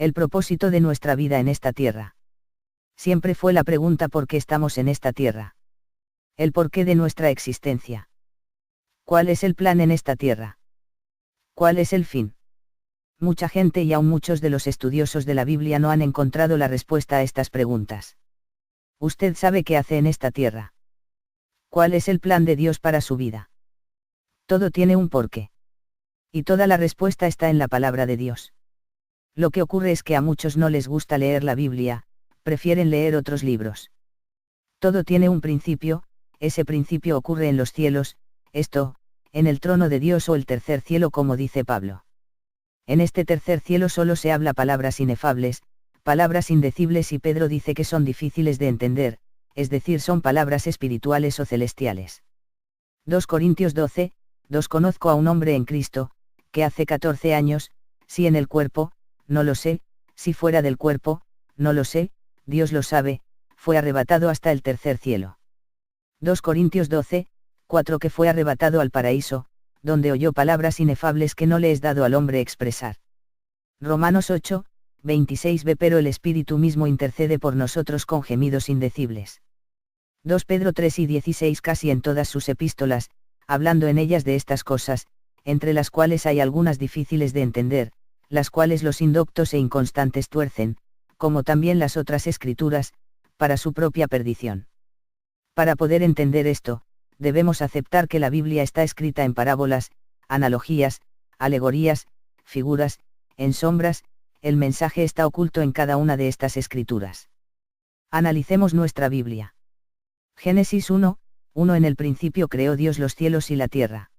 El propósito de nuestra vida en esta tierra. Siempre fue la pregunta por qué estamos en esta tierra. El porqué de nuestra existencia. ¿Cuál es el plan en esta tierra? ¿Cuál es el fin? Mucha gente y aún muchos de los estudiosos de la Biblia no han encontrado la respuesta a estas preguntas. ¿Usted sabe qué hace en esta tierra? ¿Cuál es el plan de Dios para su vida? Todo tiene un porqué. Y toda la respuesta está en la palabra de Dios. Lo que ocurre es que a muchos no les gusta leer la Biblia, prefieren leer otros libros. Todo tiene un principio, ese principio ocurre en los cielos, esto, en el trono de Dios o el tercer cielo como dice Pablo. En este tercer cielo solo se habla palabras inefables, palabras indecibles y Pedro dice que son difíciles de entender, es decir, son palabras espirituales o celestiales. 2 Corintios 12, 2 Conozco a un hombre en Cristo, que hace 14 años, si en el cuerpo, no lo sé, si fuera del cuerpo, no lo sé, Dios lo sabe, fue arrebatado hasta el tercer cielo. 2 Corintios 12, 4 Que fue arrebatado al paraíso, donde oyó palabras inefables que no le es dado al hombre expresar. Romanos 8, 26b Pero el Espíritu mismo intercede por nosotros con gemidos indecibles. 2 Pedro 3 y 16 Casi en todas sus epístolas, hablando en ellas de estas cosas, entre las cuales hay algunas difíciles de entender, las cuales los indoctos e inconstantes tuercen, como también las otras escrituras, para su propia perdición. Para poder entender esto, debemos aceptar que la Biblia está escrita en parábolas, analogías, alegorías, figuras, en sombras, el mensaje está oculto en cada una de estas escrituras. Analicemos nuestra Biblia. Génesis 1, 1 En el principio creó Dios los cielos y la tierra.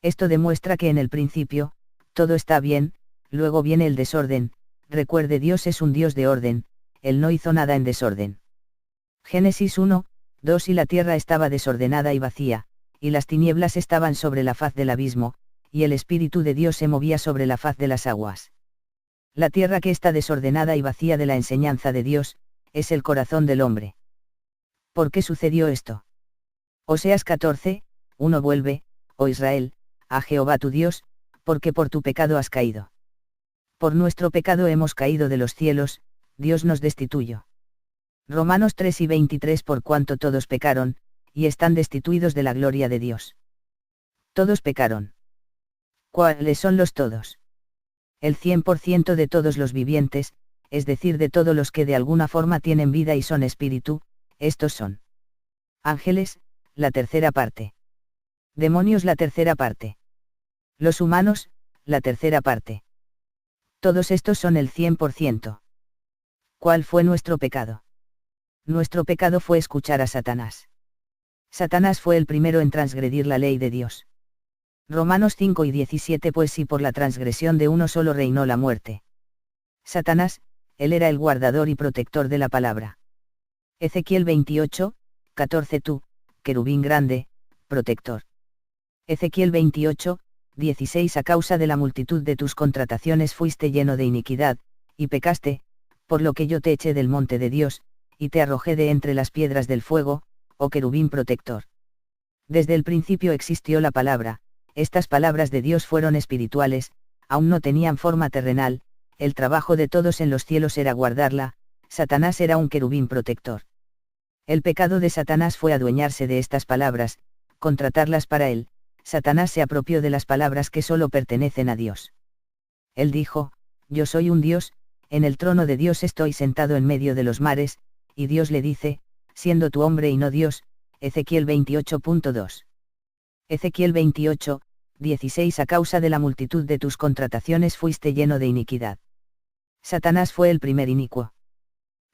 Esto demuestra que en el principio, todo está bien, luego viene el desorden, recuerde Dios es un Dios de orden, Él no hizo nada en desorden. Génesis 1, 2 Y la tierra estaba desordenada y vacía, y las tinieblas estaban sobre la faz del abismo, y el Espíritu de Dios se movía sobre la faz de las aguas. La tierra que está desordenada y vacía de la enseñanza de Dios, es el corazón del hombre. ¿Por qué sucedió esto? Oseas 14, 1 Vuelve, oh Israel, a Jehová tu Dios, porque por tu pecado has caído. Por nuestro pecado hemos caído de los cielos, Dios nos destituyó. Romanos 3 y 23 Por cuanto todos pecaron, y están destituidos de la gloria de Dios. Todos pecaron. ¿Cuáles son los todos? El 100% de todos los vivientes, es decir, de todos los que de alguna forma tienen vida y son espíritu, estos son. Ángeles, la tercera parte. Demonios, la tercera parte. Los humanos, la tercera parte. Todos estos son el 100%. ¿Cuál fue nuestro pecado? Nuestro pecado fue escuchar a Satanás. Satanás fue el primero en transgredir la ley de Dios. Romanos 5 y 17 Pues si por la transgresión de uno solo reinó la muerte. Satanás, él era el guardador y protector de la palabra. Ezequiel 28, 14 Tú, querubín grande, protector. Ezequiel 28, 16 A causa de la multitud de tus contrataciones fuiste lleno de iniquidad, y pecaste, por lo que yo te eché del monte de Dios, y te arrojé de entre las piedras del fuego, oh querubín protector. Desde el principio existió la palabra, estas palabras de Dios fueron espirituales, aún no tenían forma terrenal, el trabajo de todos en los cielos era guardarla, Satanás era un querubín protector. El pecado de Satanás fue adueñarse de estas palabras, contratarlas para él, Satanás se apropió de las palabras que solo pertenecen a Dios. Él dijo, yo soy un Dios, en el trono de Dios estoy sentado en medio de los mares, y Dios le dice, siendo tú hombre y no Dios, Ezequiel 28.2. Ezequiel 28, 16 A causa de la multitud de tus contrataciones fuiste lleno de iniquidad. Satanás fue el primer inicuo.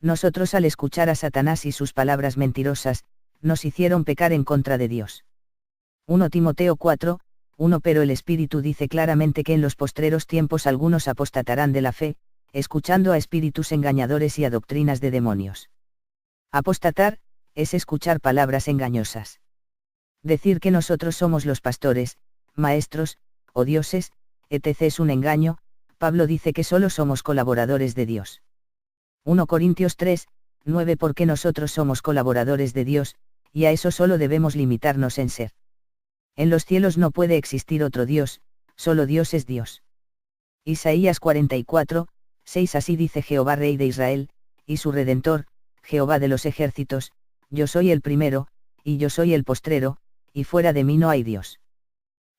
Nosotros al escuchar a Satanás y sus palabras mentirosas, nos hicieron pecar en contra de Dios. 1 Timoteo 4, 1 Pero el Espíritu dice claramente que en los postreros tiempos algunos apostatarán de la fe, escuchando a espíritus engañadores y a doctrinas de demonios. Apostatar, es escuchar palabras engañosas. Decir que nosotros somos los pastores, maestros, o dioses, etc. es un engaño, Pablo dice que solo somos colaboradores de Dios. 1 Corintios 3, 9 Porque nosotros somos colaboradores de Dios, y a eso solo debemos limitarnos en ser. En los cielos no puede existir otro Dios, solo Dios es Dios. Isaías 44, 6 Así dice Jehová Rey de Israel, y su Redentor, Jehová de los ejércitos, yo soy el primero, y yo soy el postrero, y fuera de mí no hay Dios.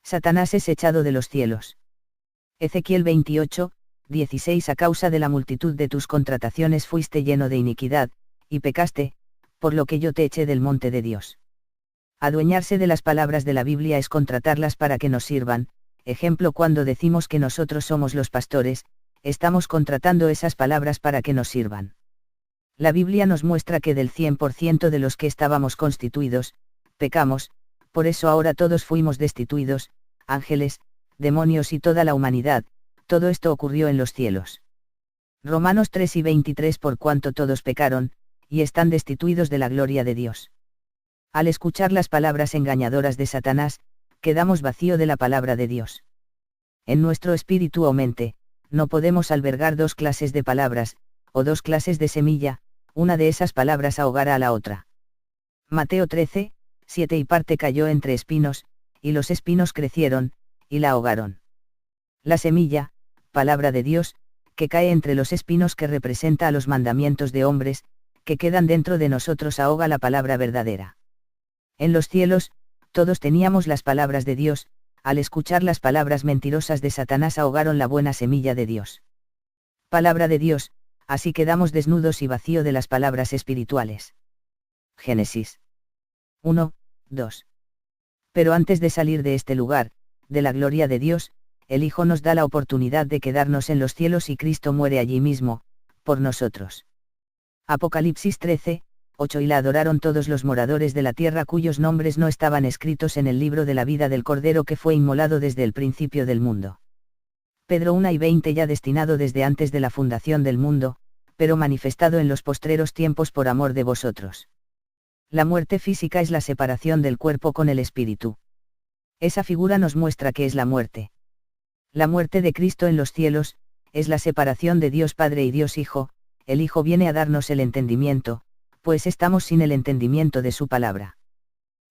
Satanás es echado de los cielos. Ezequiel 28, 16 A causa de la multitud de tus contrataciones fuiste lleno de iniquidad, y pecaste, por lo que yo te eché del monte de Dios. Adueñarse de las palabras de la Biblia es contratarlas para que nos sirvan. Ejemplo, cuando decimos que nosotros somos los pastores, estamos contratando esas palabras para que nos sirvan. La Biblia nos muestra que del 100% de los que estábamos constituidos, pecamos, por eso ahora todos fuimos destituidos, ángeles, demonios y toda la humanidad, todo esto ocurrió en los cielos. Romanos 3 y 23 Por cuanto todos pecaron, y están destituidos de la gloria de Dios. Al escuchar las palabras engañadoras de Satanás, quedamos vacío de la palabra de Dios. En nuestro espíritu o mente, no podemos albergar dos clases de palabras, o dos clases de semilla, una de esas palabras ahogará a la otra. Mateo 13, 7 Y parte cayó entre espinos, y los espinos crecieron, y la ahogaron. La semilla, palabra de Dios, que cae entre los espinos que representa a los mandamientos de hombres, que quedan dentro de nosotros ahoga la palabra verdadera. En los cielos, todos teníamos las palabras de Dios, al escuchar las palabras mentirosas de Satanás ahogaron la buena semilla de Dios. Palabra de Dios, así quedamos desnudos y vacío de las palabras espirituales. Génesis 1, 2. Pero antes de salir de este lugar, de la gloria de Dios, el Hijo nos da la oportunidad de quedarnos en los cielos y Cristo muere allí mismo, por nosotros. Apocalipsis 13, 8 Y la adoraron todos los moradores de la tierra cuyos nombres no estaban escritos en el libro de la vida del Cordero que fue inmolado desde el principio del mundo. Pedro 1 y 20 Ya destinado desde antes de la fundación del mundo, pero manifestado en los postreros tiempos por amor de vosotros. La muerte física es la separación del cuerpo con el espíritu. Esa figura nos muestra qué es la muerte. La muerte de Cristo en los cielos, es la separación de Dios Padre y Dios Hijo. El Hijo viene a darnos el entendimiento, pues estamos sin el entendimiento de su palabra.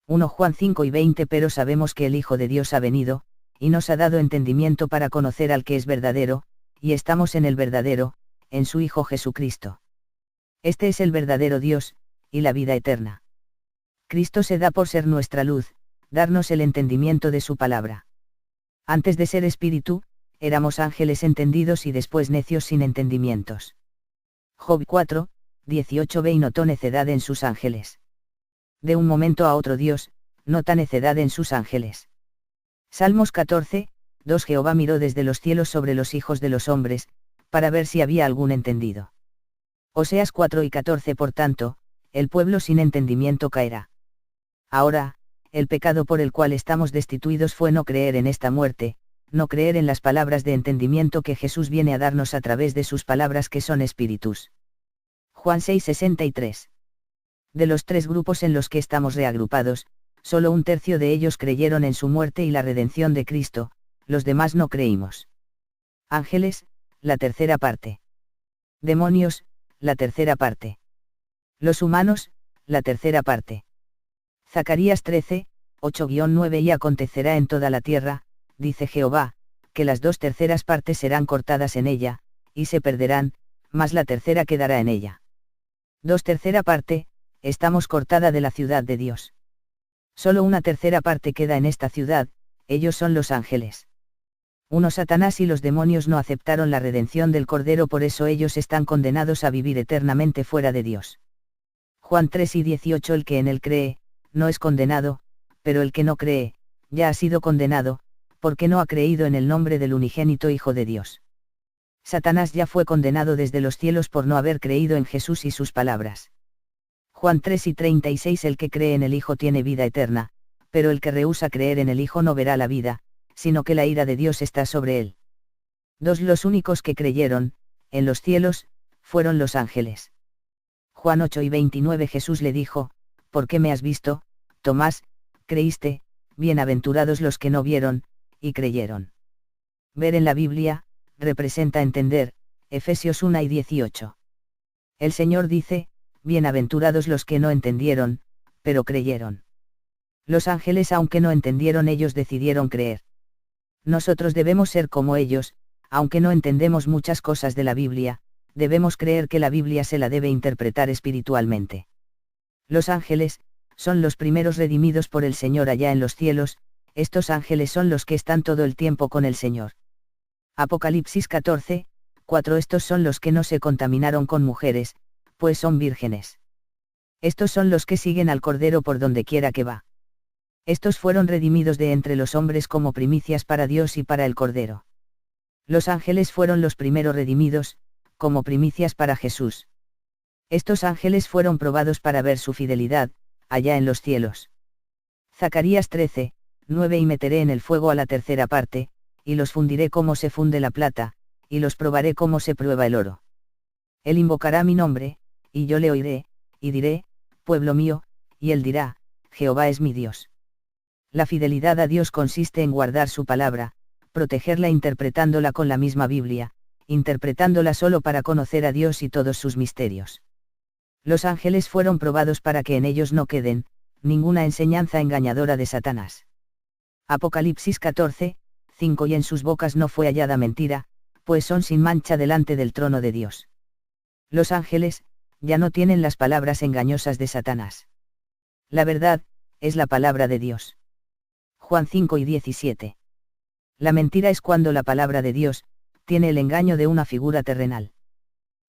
1 Juan 5 y 20 Pero sabemos que el Hijo de Dios ha venido, y nos ha dado entendimiento para conocer al que es verdadero, y estamos en el verdadero, en su Hijo Jesucristo. Este es el verdadero Dios, y la vida eterna. Cristo se da por ser nuestra luz, darnos el entendimiento de su palabra. Antes de ser espíritu, éramos ángeles entendidos y después necios sin entendimientos. Job 4, 18 Ve y notó necedad en sus ángeles. De un momento a otro Dios, nota necedad en sus ángeles. Salmos 14, 2 Jehová miró desde los cielos sobre los hijos de los hombres, para ver si había algún entendido. Oseas 4 y 14 Por tanto, el pueblo sin entendimiento caerá. Ahora, el pecado por el cual estamos destituidos fue no creer en esta muerte, no creer en las palabras de entendimiento que Jesús viene a darnos a través de sus palabras que son espíritus. Juan 6:63. De los tres grupos en los que estamos reagrupados, solo un tercio de ellos creyeron en su muerte y la redención de Cristo, los demás no creímos. Ángeles, la tercera parte. Demonios, la tercera parte. Los humanos, la tercera parte. Zacarías 13, 8-9 Y acontecerá en toda la tierra, dice Jehová, que las 2/3 partes serán cortadas en ella, y se perderán, mas la tercera quedará en ella. 2/3 parte, estamos cortada de la ciudad de Dios. Solo 1/3 parte queda en esta ciudad, ellos son los ángeles. 1 Satanás y los demonios no aceptaron la redención del Cordero, por eso ellos están condenados a vivir eternamente fuera de Dios. Juan 3 y 18 El que en él cree, no es condenado, pero el que no cree, ya ha sido condenado, porque no ha creído en el nombre del unigénito Hijo de Dios. Satanás ya fue condenado desde los cielos por no haber creído en Jesús y sus palabras. Juan 3 y 36 El que cree en el Hijo tiene vida eterna, pero el que rehúsa creer en el Hijo no verá la vida, sino que la ira de Dios está sobre él. Los únicos que creyeron, en los cielos, fueron los ángeles. Juan 8 y 29 Jesús le dijo, ¿por qué me has visto, Tomás, creíste? Bienaventurados los que no vieron, y creyeron. Ver en la Biblia, representa entender, Efesios 1 y 18. El Señor dice, bienaventurados los que no entendieron, pero creyeron. Los ángeles aunque no entendieron ellos decidieron creer. Nosotros debemos ser como ellos, aunque no entendemos muchas cosas de la Biblia, debemos creer que la Biblia se la debe interpretar espiritualmente. Los ángeles, son los primeros redimidos por el Señor allá en los cielos, estos ángeles son los que están todo el tiempo con el Señor. Apocalipsis 14, 4 Estos son los que no se contaminaron con mujeres, pues son vírgenes. Estos son los que siguen al Cordero por donde quiera que va. Estos fueron redimidos de entre los hombres como primicias para Dios y para el Cordero. Los ángeles fueron los primeros redimidos, como primicias para Jesús. Estos ángeles fueron probados para ver su fidelidad, allá en los cielos. Zacarías 13, 9 Y meteré en el fuego a la tercera parte, y los fundiré como se funde la plata, y los probaré como se prueba el oro. Él invocará mi nombre, y yo le oiré, y diré, pueblo mío, y él dirá, Jehová es mi Dios. La fidelidad a Dios consiste en guardar su palabra, protegerla interpretándola con la misma Biblia, interpretándola solo para conocer a Dios y todos sus misterios. Los ángeles fueron probados para que en ellos no queden ninguna enseñanza engañadora de Satanás. Apocalipsis 14, 5 Y en sus bocas no fue hallada mentira, pues son sin mancha delante del trono de Dios. Los ángeles, ya no tienen las palabras engañosas de Satanás. La verdad, es la palabra de Dios. Juan 5 y 17. La mentira es cuando la palabra de Dios, tiene el engaño de una figura terrenal.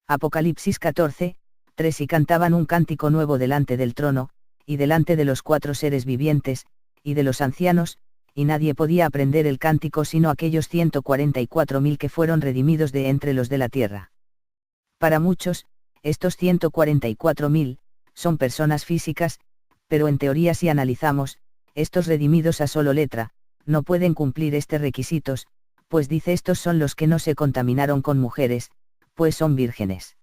Apocalipsis 14, 3 Y cantaban un cántico nuevo delante del trono, y delante de los 4 seres vivientes, y de los ancianos, y nadie podía aprender el cántico sino aquellos 144.000 que fueron redimidos de entre los de la tierra. Para muchos, estos 144.000, son personas físicas, pero en teoría si analizamos, estos redimidos a solo letra, no pueden cumplir estos requisitos, pues dice estos son los que no se contaminaron con mujeres, pues son vírgenes.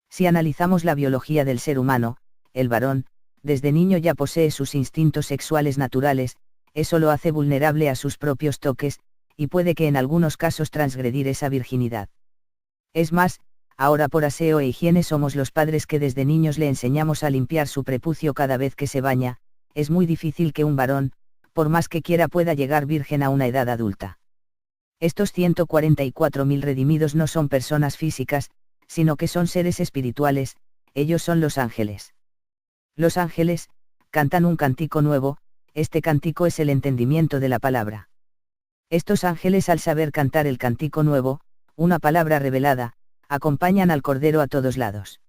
Si analizamos la biología del ser humano, el varón, desde niño ya posee sus instintos sexuales naturales, eso lo hace vulnerable a sus propios toques, y puede que en algunos casos transgredir esa virginidad. Es más, ahora por aseo e higiene somos los padres que desde niños le enseñamos a limpiar su prepucio cada vez que se baña, es muy difícil que un varón, por más que quiera pueda llegar virgen a una edad adulta. Estos 144.000 redimidos no son personas físicas, sino que son seres espirituales, ellos son los ángeles. Los ángeles, cantan un cántico nuevo, este cántico es el entendimiento de la palabra. Estos ángeles al saber cantar el cántico nuevo, una palabra revelada, acompañan al Cordero a todos lados.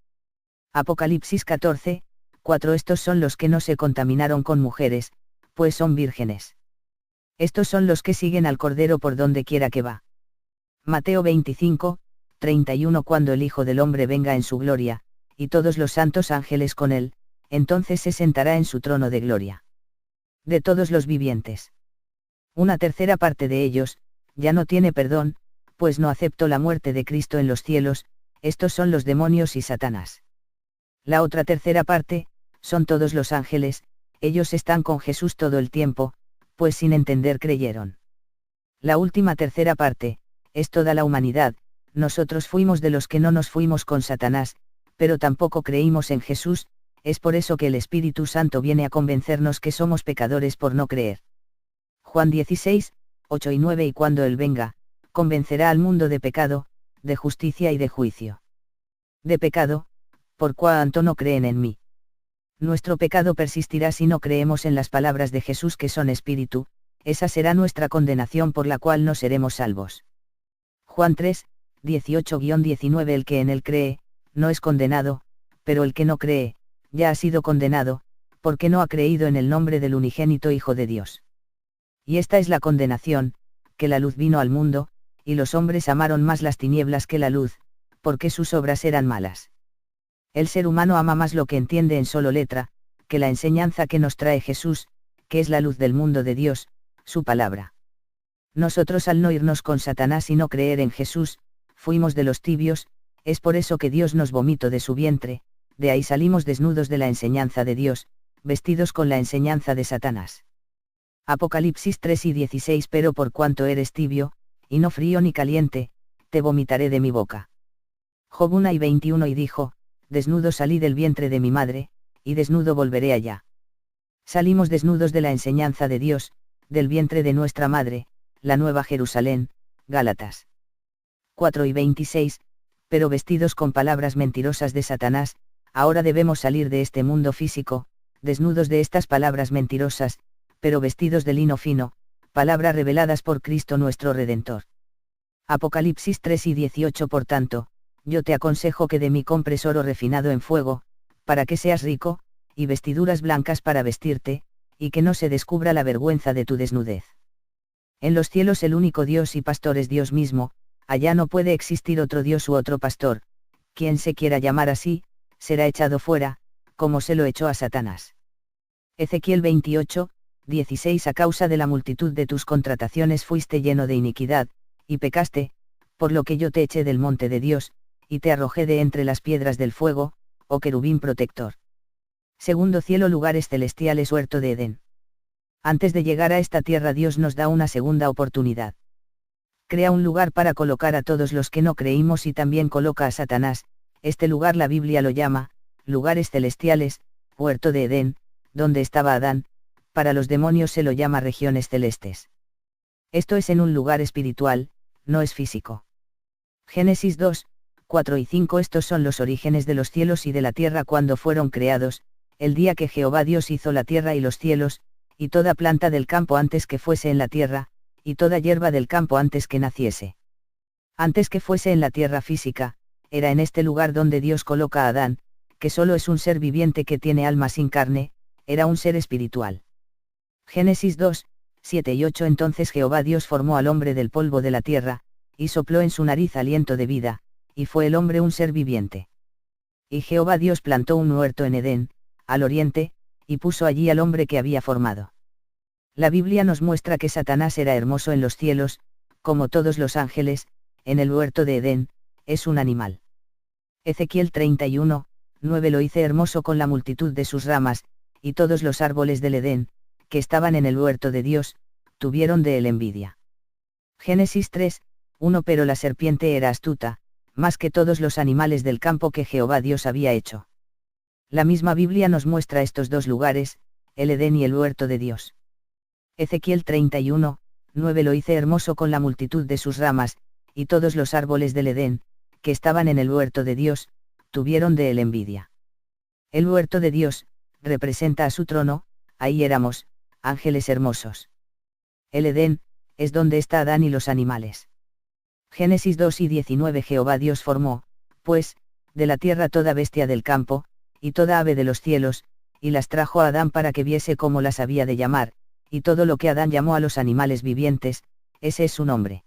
Apocalipsis 14, 4 Estos son los que no se contaminaron con mujeres, pues son vírgenes. Estos son los que siguen al Cordero por donde quiera que va. Mateo 25, 31 Cuando el Hijo del Hombre venga en su gloria, y todos los santos ángeles con él, entonces se sentará en su trono de gloria. De todos los vivientes. Una tercera parte de ellos, ya no tiene perdón, pues no aceptó la muerte de Cristo en los cielos, estos son los demonios y Satanás. La otra tercera parte, son todos los ángeles, ellos están con Jesús todo el tiempo, pues sin entender creyeron. La última tercera parte, es toda la humanidad, nosotros fuimos de los que no nos fuimos con Satanás, pero tampoco creímos en Jesús, es por eso que el Espíritu Santo viene a convencernos que somos pecadores por no creer. Juan 16, 8 y 9 Y cuando Él venga, convencerá al mundo de pecado, de justicia y de juicio. De pecado, por cuanto no creen en mí. Nuestro pecado persistirá si no creemos en las palabras de Jesús que son espíritu, esa será nuestra condenación por la cual no seremos salvos. Juan 3, 18-19 El que en él cree, no es condenado, pero el que no cree, ya ha sido condenado, porque no ha creído en el nombre del unigénito Hijo de Dios. Y esta es la condenación, que la luz vino al mundo, y los hombres amaron más las tinieblas que la luz, porque sus obras eran malas. El ser humano ama más lo que entiende en solo letra, que la enseñanza que nos trae Jesús, que es la luz del mundo de Dios, su palabra. Nosotros al no irnos con Satanás y no creer en Jesús, fuimos de los tibios, es por eso que Dios nos vomitó de su vientre, de ahí salimos desnudos de la enseñanza de Dios, vestidos con la enseñanza de Satanás. Apocalipsis 3 y 16 Pero por cuanto eres tibio, y no frío ni caliente, te vomitaré de mi boca. Job 1 y 21 Y dijo, desnudo salí del vientre de mi madre, y desnudo volveré allá. Salimos desnudos de la enseñanza de Dios, del vientre de nuestra madre, la Nueva Jerusalén, Gálatas. 4 y 26, pero vestidos con palabras mentirosas de Satanás, ahora debemos salir de este mundo físico, desnudos de estas palabras mentirosas, pero vestidos de lino fino, palabras reveladas por Cristo nuestro Redentor. Apocalipsis 3 y 18. Por tanto, yo te aconsejo que de mí compres oro refinado en fuego, para que seas rico, y vestiduras blancas para vestirte, y que no se descubra la vergüenza de tu desnudez. En los cielos el único Dios y pastor es Dios mismo, allá no puede existir otro Dios u otro pastor, quien se quiera llamar así, será echado fuera, como se lo echó a Satanás. Ezequiel 28, 16. A causa de la multitud de tus contrataciones fuiste lleno de iniquidad, y pecaste, por lo que yo te eché del monte de Dios, y te arrojé de entre las piedras del fuego, oh querubín protector. Segundo cielo, lugares celestiales, huerto de Edén. Antes de llegar a esta tierra Dios nos da una segunda oportunidad. Crea un lugar para colocar a todos los que no creímos y también coloca a Satanás. Este lugar la Biblia lo llama, lugares celestiales, huerto de Edén, donde estaba Adán, para los demonios se lo llama regiones celestes. Esto es en un lugar espiritual, no es físico. Génesis 2, 4 y 5. Estos son los orígenes de los cielos y de la tierra cuando fueron creados, el día que Jehová Dios hizo la tierra y los cielos, y toda planta del campo antes que fuese en la tierra, y toda hierba del campo antes que naciese. Antes que fuese en la tierra física, era en este lugar donde Dios coloca a Adán, que solo es un ser viviente que tiene alma sin carne, era un ser espiritual. Génesis 2, 7 y 8. Entonces Jehová Dios formó al hombre del polvo de la tierra, y sopló en su nariz aliento de vida, y fue el hombre un ser viviente. Y Jehová Dios plantó un huerto en Edén, al oriente, y puso allí al hombre que había formado. La Biblia nos muestra que Satanás era hermoso en los cielos, como todos los ángeles, en el huerto de Edén, es un animal. Ezequiel 31, 9. Lo hice hermoso con la multitud de sus ramas, y todos los árboles del Edén, que estaban en el huerto de Dios, tuvieron de él envidia. Génesis 3, 1. Pero la serpiente era astuta, más que todos los animales del campo que Jehová Dios había hecho. La misma Biblia nos muestra estos dos lugares, el Edén y el huerto de Dios. Ezequiel 31, 9. Lo hice hermoso con la multitud de sus ramas, y todos los árboles del Edén, que estaban en el huerto de Dios, tuvieron de él envidia. El huerto de Dios, representa a su trono, ahí éramos, ángeles hermosos. El Edén, es donde está Adán y los animales. Génesis 2 y 19. Jehová Dios formó, pues, de la tierra toda bestia del campo, y toda ave de los cielos, y las trajo a Adán para que viese cómo las había de llamar, y todo lo que Adán llamó a los animales vivientes, ese es su nombre.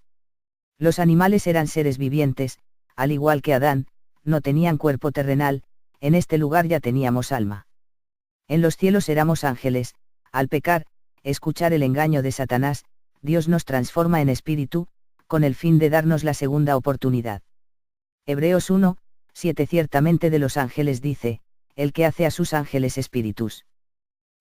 Los animales eran seres vivientes, al igual que Adán, no tenían cuerpo terrenal, en este lugar ya teníamos alma. En los cielos éramos ángeles, al pecar, escuchar el engaño de Satanás, Dios nos transforma en espíritu, con el fin de darnos la segunda oportunidad. Hebreos 1, 7. Ciertamente de los ángeles dice, el que hace a sus ángeles espíritus.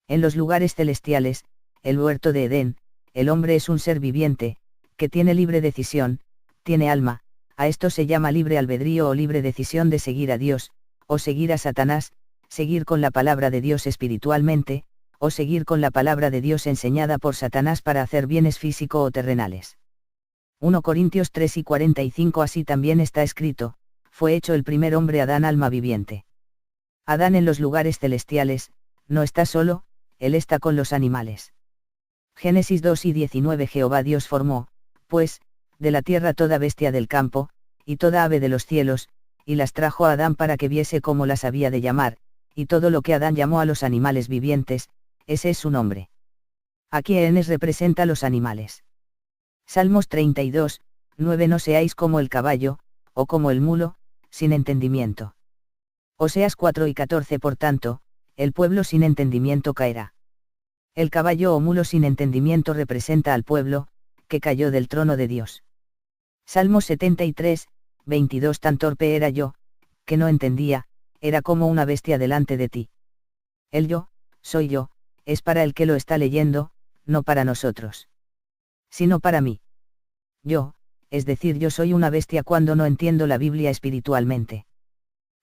En los lugares celestiales, el huerto de Edén, el hombre es un ser viviente, que tiene libre decisión, tiene alma, a esto se llama libre albedrío o libre decisión de seguir a Dios, o seguir a Satanás, seguir con la palabra de Dios espiritualmente, o seguir con la palabra de Dios enseñada por Satanás para hacer bienes físico o terrenales. 1 Corintios 3 y 45. Así también está escrito, fue hecho el primer hombre Adán alma viviente. Adán en los lugares celestiales, no está solo, él está con los animales. Génesis 2 y 19. Jehová Dios formó, pues, de la tierra toda bestia del campo, y toda ave de los cielos, y las trajo a Adán para que viese cómo las había de llamar, y todo lo que Adán llamó a los animales vivientes, ese es su nombre. Aquí Enes representa a los animales. Salmos 32, 9. No seáis como el caballo, o como el mulo, sin entendimiento. Oseas 4 y 14. Por tanto, el pueblo sin entendimiento caerá. El caballo o mulo sin entendimiento representa al pueblo, que cayó del trono de Dios. Salmos 73, 22. Tan torpe era yo, que no entendía, era como una bestia delante de ti. El yo, soy yo, es para el que lo está leyendo, no para nosotros. Sino para mí. Yo, es decir, yo soy una bestia cuando no entiendo la Biblia espiritualmente.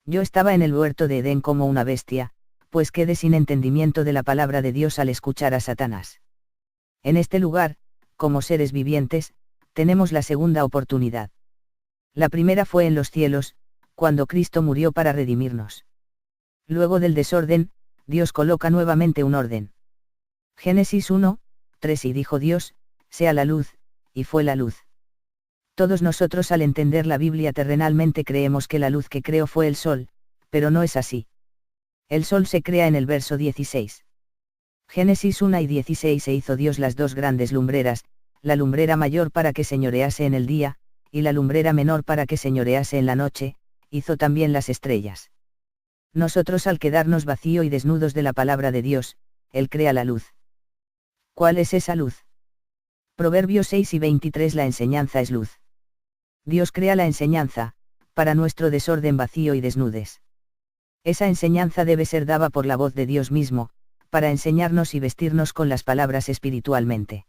Yo estaba en el huerto de Edén como una bestia, pues quedé sin entendimiento de la palabra de Dios al escuchar a Satanás. En este lugar, como seres vivientes, tenemos la segunda oportunidad. La primera fue en los cielos, cuando Cristo murió para redimirnos. Luego del desorden, Dios coloca nuevamente un orden. Génesis 1, 3 y dijo Dios, sea la luz, y fue la luz. Todos nosotros al entender la Biblia terrenalmente creemos que la luz que creó fue el sol, pero no es así. El sol se crea en el verso 16. Génesis 1 y 16 e hizo Dios las dos grandes lumbreras, la lumbrera mayor para que señorease en el día, y la lumbrera menor para que señorease en la noche, hizo también las estrellas. Nosotros al quedarnos vacío y desnudos de la palabra de Dios, Él crea la luz. ¿Cuál es esa luz? Proverbios 6 y 23. La enseñanza es luz. Dios crea la enseñanza, para nuestro desorden vacío y desnudes. Esa enseñanza debe ser dada por la voz de Dios mismo, para enseñarnos y vestirnos con las palabras espiritualmente.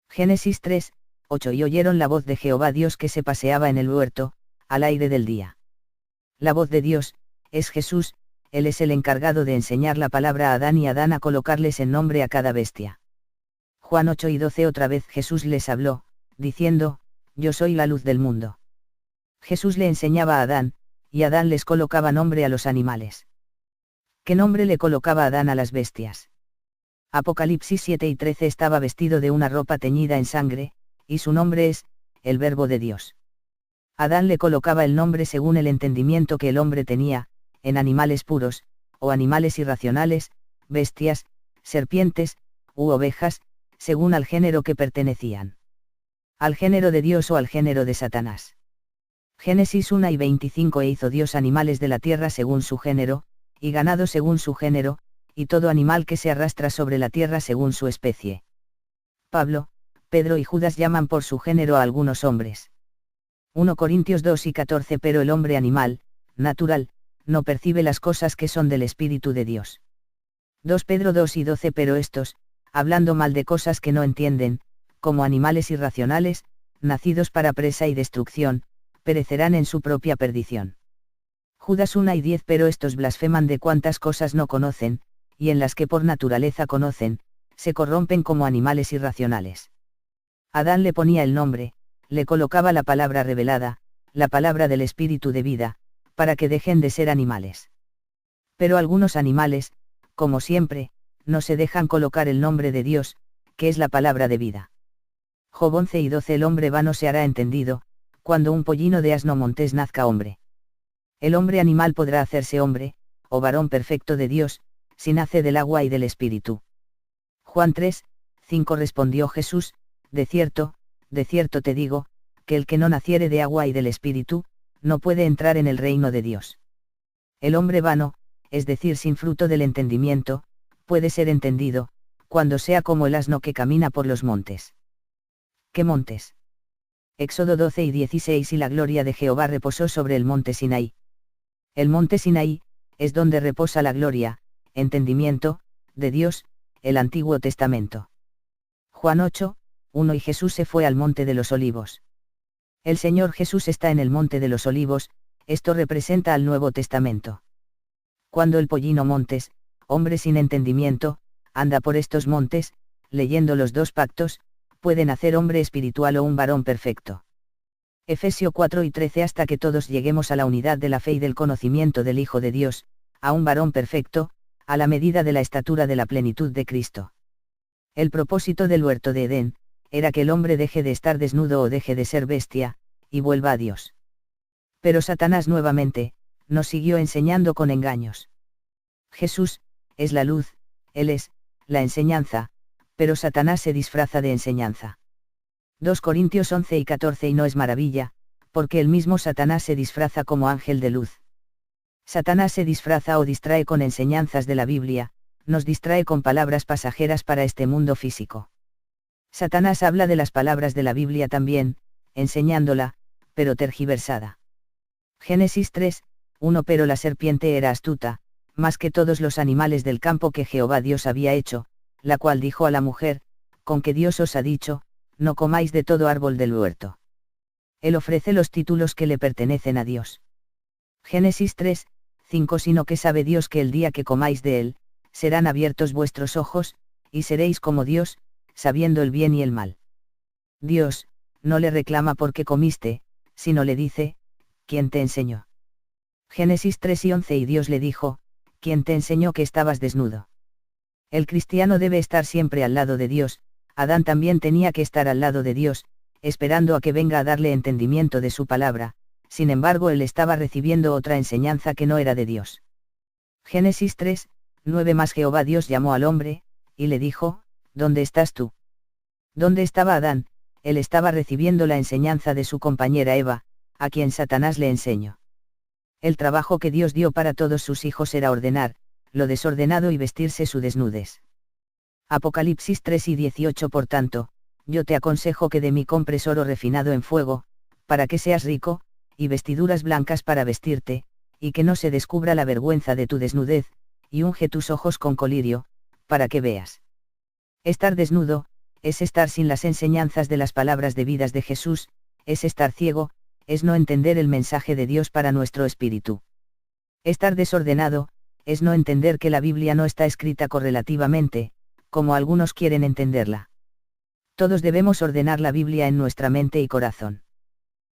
Génesis 3, 8 y oyeron la voz de Jehová Dios que se paseaba en el huerto, al aire del día. La voz de Dios, es Jesús, Él es el encargado de enseñar la palabra a Adán y Adán a colocarles en nombre a cada bestia. Juan 8 y 12 otra vez Jesús les habló, diciendo, yo soy la luz del mundo. Jesús le enseñaba a Adán, y Adán les colocaba nombre a los animales. ¿Qué nombre le colocaba Adán a las bestias? Apocalipsis 7 y 13 estaba vestido de una ropa teñida en sangre, y su nombre es, el Verbo de Dios. Adán le colocaba el nombre según el entendimiento que el hombre tenía, en animales puros, o animales irracionales, bestias, serpientes, u ovejas, según al género que pertenecían. Al género de Dios o al género de Satanás. Génesis 1 y 25 e hizo Dios animales de la tierra según su género, y ganado según su género, y todo animal que se arrastra sobre la tierra según su especie. Pablo, Pedro y Judas llaman por su género a algunos hombres. 1 Corintios 2 y 14 Pero el hombre animal, natural, no percibe las cosas que son del Espíritu de Dios. 2 Pedro 2 y 12 Pero estos, hablando mal de cosas que no entienden, como animales irracionales, nacidos para presa y destrucción, perecerán en su propia perdición. Judas 1 y 10 Pero estos blasfeman de cuantas cosas no conocen, y en las que por naturaleza conocen, se corrompen como animales irracionales. Adán le ponía el nombre, le colocaba la palabra revelada, la palabra del Espíritu de vida, para que dejen de ser animales. Pero algunos animales, como siempre, no se dejan colocar el nombre de Dios, que es la palabra de vida. Job 11 y 12 El hombre vano se hará entendido, cuando un pollino de asno montés nazca hombre. El hombre animal podrá hacerse hombre, o varón perfecto de Dios, si nace del agua y del Espíritu. Juan 3, 5 Respondió Jesús, de cierto te digo, que el que no naciere de agua y del Espíritu, no puede entrar en el reino de Dios. El hombre vano, es decir sin fruto del entendimiento, puede ser entendido, cuando sea como el asno que camina por los montes. ¿Qué montes? Éxodo 12 y 16 Y la gloria de Jehová reposó sobre el monte Sinaí. El monte Sinaí, es donde reposa la gloria, entendimiento, de Dios, el Antiguo Testamento. Juan 8, 1 Y Jesús se fue al monte de los olivos. El Señor Jesús está en el monte de los olivos, esto representa al Nuevo Testamento. Cuando el pollino montes, hombre sin entendimiento, anda por estos montes, leyendo los dos pactos, puede nacer hombre espiritual o un varón perfecto. Efesio 4 y 13 Hasta que todos lleguemos a la unidad de la fe y del conocimiento del Hijo de Dios, a un varón perfecto, a la medida de la estatura de la plenitud de Cristo. El propósito del huerto de Edén, era que el hombre deje de estar desnudo o deje de ser bestia, y vuelva a Dios. Pero Satanás nuevamente, nos siguió enseñando con engaños. Jesús, es la luz, Él es, la enseñanza, pero Satanás se disfraza de enseñanza. 2 Corintios 11 y 14 Y no es maravilla, porque el mismo Satanás se disfraza como ángel de luz. Satanás se disfraza o distrae con enseñanzas de la Biblia, nos distrae con palabras pasajeras para este mundo físico. Satanás habla de las palabras de la Biblia también, enseñándola, pero tergiversada. Génesis 3, 1 Pero la serpiente era astuta, más que todos los animales del campo que Jehová Dios había hecho, la cual dijo a la mujer, con que Dios os ha dicho, no comáis de todo árbol del huerto. Él ofrece los títulos que le pertenecen a Dios. Génesis 3, 5 Sino que sabe Dios que el día que comáis de él, serán abiertos vuestros ojos, y seréis como Dios, sabiendo el bien y el mal. Dios, no le reclama porque comiste, sino le dice, ¿quién te enseñó? Génesis 3:11 y Dios le dijo, ¿quién te enseñó que estabas desnudo? El cristiano debe estar siempre al lado de Dios. Adán también tenía que estar al lado de Dios, esperando a que venga a darle entendimiento de su palabra, sin embargo él estaba recibiendo otra enseñanza que no era de Dios. Génesis 3:9 Más Jehová Dios llamó al hombre, y le dijo, ¿dónde estás tú? ¿Dónde estaba Adán? Él estaba recibiendo la enseñanza de su compañera Eva, a quien Satanás le enseñó. El trabajo que Dios dio para todos sus hijos era ordenar lo desordenado y vestirse su desnudez. Apocalipsis 3:18 Por tanto, yo te aconsejo que de mí compres oro refinado en fuego, para que seas rico, y vestiduras blancas para vestirte, y que no se descubra la vergüenza de tu desnudez, y unge tus ojos con colirio, para que veas. Estar desnudo, es estar sin las enseñanzas de las palabras de vidas de Jesús, es estar ciego, es no entender el mensaje de Dios para nuestro espíritu. Estar desordenado, es no entender que la Biblia no está escrita correlativamente, como algunos quieren entenderla. Todos debemos ordenar la Biblia en nuestra mente y corazón.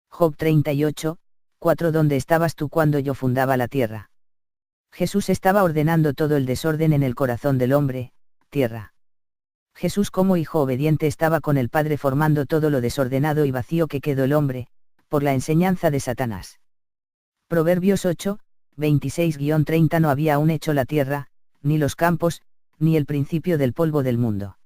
Job 38:4 ¿Dónde estabas tú cuando yo fundaba la tierra? Jesús estaba ordenando todo el desorden en el corazón del hombre, tierra. Jesús como hijo obediente estaba con el Padre formando todo lo desordenado y vacío que quedó el hombre, por la enseñanza de Satanás. Proverbios 8:26-30 No había aún hecho la tierra, ni los campos, ni el principio del polvo del mundo.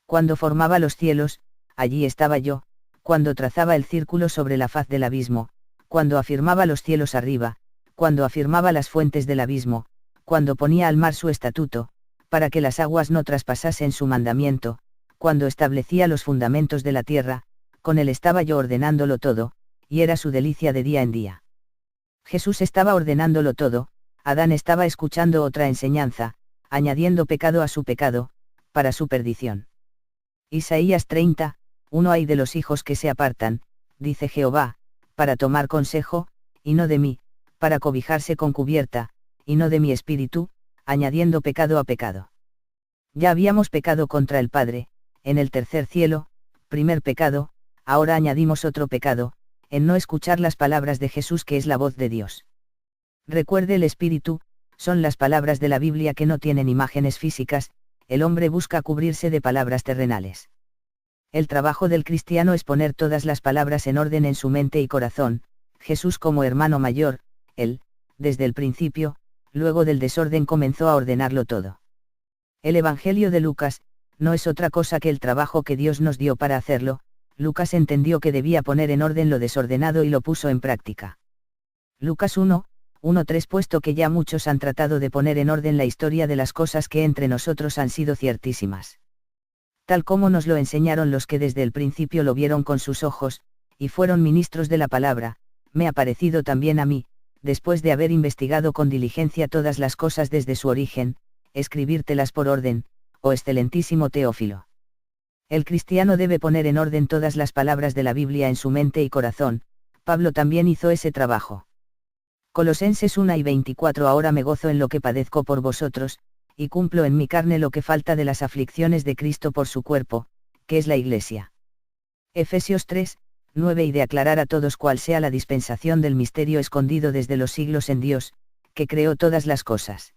Cuando formaba los cielos, allí estaba yo, cuando trazaba el círculo sobre la faz del abismo, cuando afirmaba los cielos arriba, cuando afirmaba las fuentes del abismo, cuando ponía al mar su estatuto, para que las aguas no traspasasen su mandamiento, cuando establecía los fundamentos de la tierra, con él estaba yo ordenándolo todo, y era su delicia de día en día. Jesús estaba ordenándolo todo, Adán estaba escuchando otra enseñanza, añadiendo pecado a su pecado, para su perdición. Isaías 30:1 Hay de los hijos que se apartan, dice Jehová, para tomar consejo, y no de mí, para cobijarse con cubierta, y no de mi espíritu, añadiendo pecado a pecado. Ya habíamos pecado contra el Padre, en el tercer cielo, primer pecado, ahora añadimos otro pecado, en no escuchar las palabras de Jesús que es la voz de Dios. Recuerde el espíritu, son las palabras de la Biblia que no tienen imágenes físicas, el hombre busca cubrirse de palabras terrenales. El trabajo del cristiano es poner todas las palabras en orden en su mente y corazón, Jesús como hermano mayor, él, desde el principio, luego del desorden comenzó a ordenarlo todo. El Evangelio de Lucas, no es otra cosa que el trabajo que Dios nos dio para hacerlo. Lucas entendió que debía poner en orden lo desordenado y lo puso en práctica. Lucas 1:1-3 Puesto que ya muchos han tratado de poner en orden la historia de las cosas que entre nosotros han sido ciertísimas. Tal como nos lo enseñaron los que desde el principio lo vieron con sus ojos, y fueron ministros de la palabra, me ha parecido también a mí, después de haber investigado con diligencia todas las cosas desde su origen, escribírtelas por orden, oh excelentísimo Teófilo. El cristiano debe poner en orden todas las palabras de la Biblia en su mente y corazón. Pablo también hizo ese trabajo. Colosenses 1:24 Ahora me gozo en lo que padezco por vosotros, y cumplo en mi carne lo que falta de las aflicciones de Cristo por su cuerpo, que es la Iglesia. Efesios 3:9 Y de aclarar a todos cuál sea la dispensación del misterio escondido desde los siglos en Dios, que creó todas las cosas.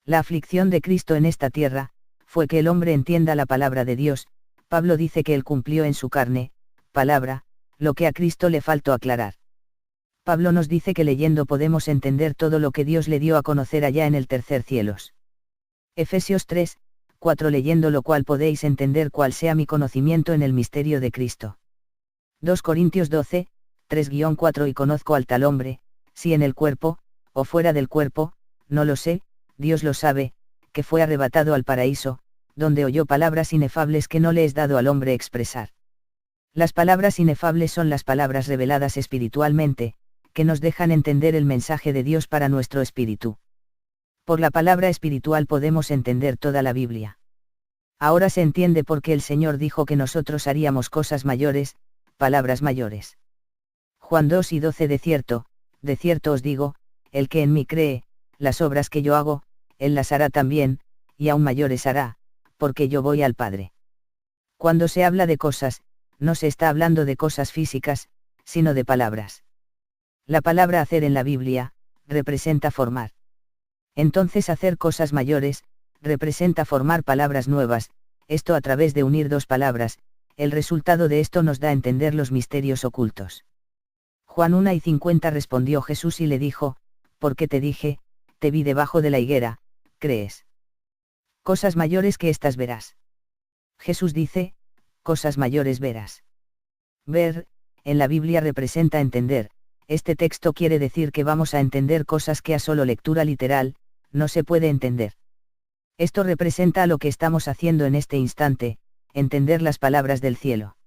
La aflicción de Cristo en esta tierra, fue que el hombre entienda la palabra de Dios. Pablo dice que él cumplió en su carne, palabra, lo que a Cristo le faltó aclarar. Pablo nos dice que leyendo podemos entender todo lo que Dios le dio a conocer allá en el tercer cielos. Efesios 3:4 Leyendo lo cual podéis entender cuál sea mi conocimiento en el misterio de Cristo. 2 Corintios 12:3-4 Y conozco al tal hombre, si en el cuerpo, o fuera del cuerpo, no lo sé, Dios lo sabe, que fue arrebatado al paraíso, donde oyó palabras inefables que no le es dado al hombre expresar. Las palabras inefables son las palabras reveladas espiritualmente, que nos dejan entender el mensaje de Dios para nuestro espíritu. Por la palabra espiritual podemos entender toda la Biblia. Ahora se entiende por qué el Señor dijo que nosotros haríamos cosas mayores, palabras mayores. Juan 2:12 De cierto os digo, el que en mí cree, las obras que yo hago, él las hará también, y aún mayores hará, porque yo voy al Padre. Cuando se habla de cosas, no se está hablando de cosas físicas, sino de palabras. La palabra hacer en la Biblia, representa formar. Entonces hacer cosas mayores, representa formar palabras nuevas, esto a través de unir dos palabras, el resultado de esto nos da a entender los misterios ocultos. Juan 1:50 respondió Jesús y le dijo, porque te dije, te vi debajo de la higuera, ¿crees? Cosas mayores que estas verás. Jesús dice, cosas mayores verás. Ver, en la Biblia representa entender, este texto quiere decir que vamos a entender cosas que a solo lectura literal, no se puede entender. Esto representa a lo que estamos haciendo en este instante, entender las palabras del cielo.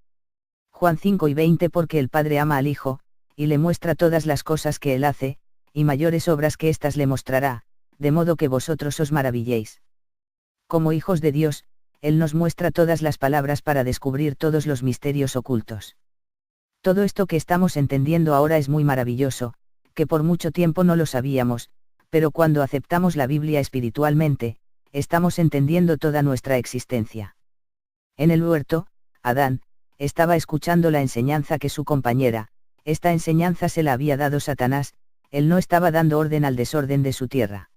Juan 5:20 porque el Padre ama al Hijo, y le muestra todas las cosas que Él hace, y mayores obras que éstas le mostrará, de modo que vosotros os maravilléis. Como hijos de Dios, Él nos muestra todas las palabras para descubrir todos los misterios ocultos. Todo esto que estamos entendiendo ahora es muy maravilloso, que por mucho tiempo no lo sabíamos, pero cuando aceptamos la Biblia espiritualmente, estamos entendiendo toda nuestra existencia. En el huerto, Adán, estaba escuchando la enseñanza que su compañera, esta enseñanza se la había dado Satanás, él no estaba dando orden al desorden de su tierra.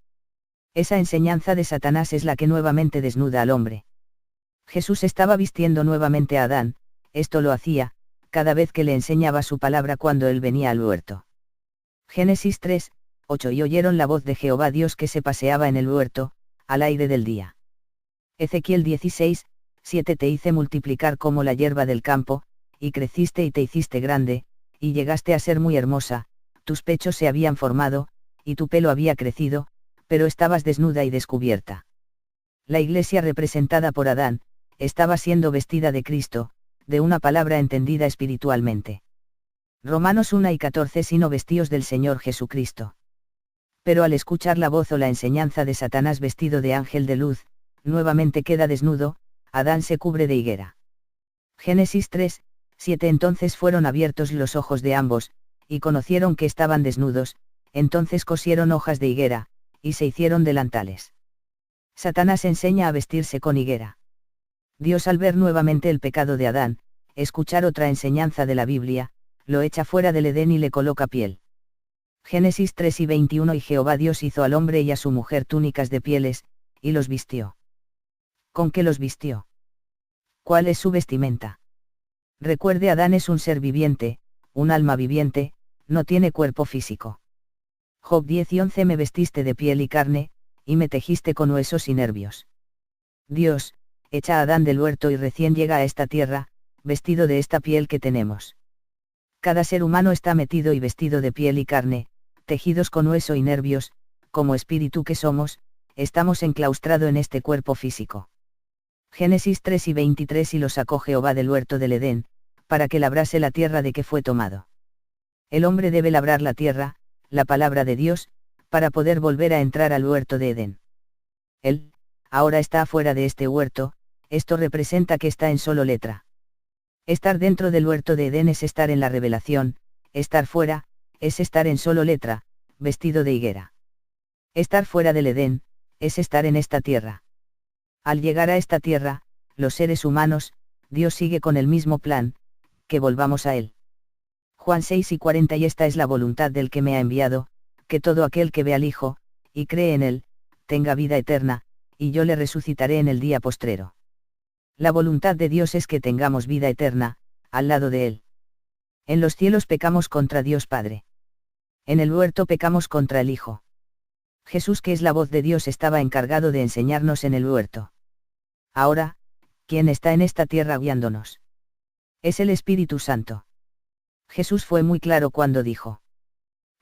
Esa enseñanza de Satanás es la que nuevamente desnuda al hombre. Jesús estaba vistiendo nuevamente a Adán, esto lo hacía, cada vez que le enseñaba su palabra cuando él venía al huerto. Génesis 3:8 y oyeron la voz de Jehová Dios que se paseaba en el huerto, al aire del día. Ezequiel 16:7 te hice multiplicar como la hierba del campo, y creciste y te hiciste grande, y llegaste a ser muy hermosa, tus pechos se habían formado, y tu pelo había crecido, pero estabas desnuda y descubierta. La iglesia representada por Adán, estaba siendo vestida de Cristo, de una palabra entendida espiritualmente. Romanos 1:14 sino vestíos del Señor Jesucristo. Pero al escuchar la voz o la enseñanza de Satanás vestido de ángel de luz, nuevamente queda desnudo, Adán se cubre de higuera. Génesis 3:7 entonces fueron abiertos los ojos de ambos, y conocieron que estaban desnudos, entonces cosieron hojas de higuera, y se hicieron delantales. Satanás enseña a vestirse con higuera. Dios al ver nuevamente el pecado de Adán, escuchar otra enseñanza de la Biblia, lo echa fuera del Edén y le coloca piel. Génesis 3:21 y Jehová Dios hizo al hombre y a su mujer túnicas de pieles, y los vistió. ¿Con qué los vistió? ¿Cuál es su vestimenta? Recuerde, Adán es un ser viviente, un alma viviente, no tiene cuerpo físico. Job 10:11 me vestiste de piel y carne, y me tejiste con huesos y nervios. Dios, echa a Adán del huerto y recién llega a esta tierra, vestido de esta piel que tenemos. Cada ser humano está metido y vestido de piel y carne, tejidos con hueso y nervios, como espíritu que somos, estamos enclaustrado en este cuerpo físico. Génesis 3:23 y lo sacó Jehová del huerto del Edén, para que labrase la tierra de que fue tomado. El hombre debe labrar la tierra, la palabra de Dios, para poder volver a entrar al huerto de Edén. Él, ahora está afuera de este huerto, esto representa que está en solo letra. Estar dentro del huerto de Edén es estar en la revelación, estar fuera, es estar en solo letra, vestido de higuera. Estar fuera del Edén, es estar en esta tierra. Al llegar a esta tierra, los seres humanos, Dios sigue con el mismo plan, que volvamos a Él. Juan 6:40 y esta es la voluntad del que me ha enviado, que todo aquel que ve al Hijo, y cree en Él, tenga vida eterna, y yo le resucitaré en el día postrero. La voluntad de Dios es que tengamos vida eterna, al lado de Él. En los cielos pecamos contra Dios Padre. En el huerto pecamos contra el Hijo. Jesús, que es la voz de Dios, estaba encargado de enseñarnos en el huerto. Ahora, ¿quién está en esta tierra guiándonos? Es el Espíritu Santo. Jesús fue muy claro cuando dijo.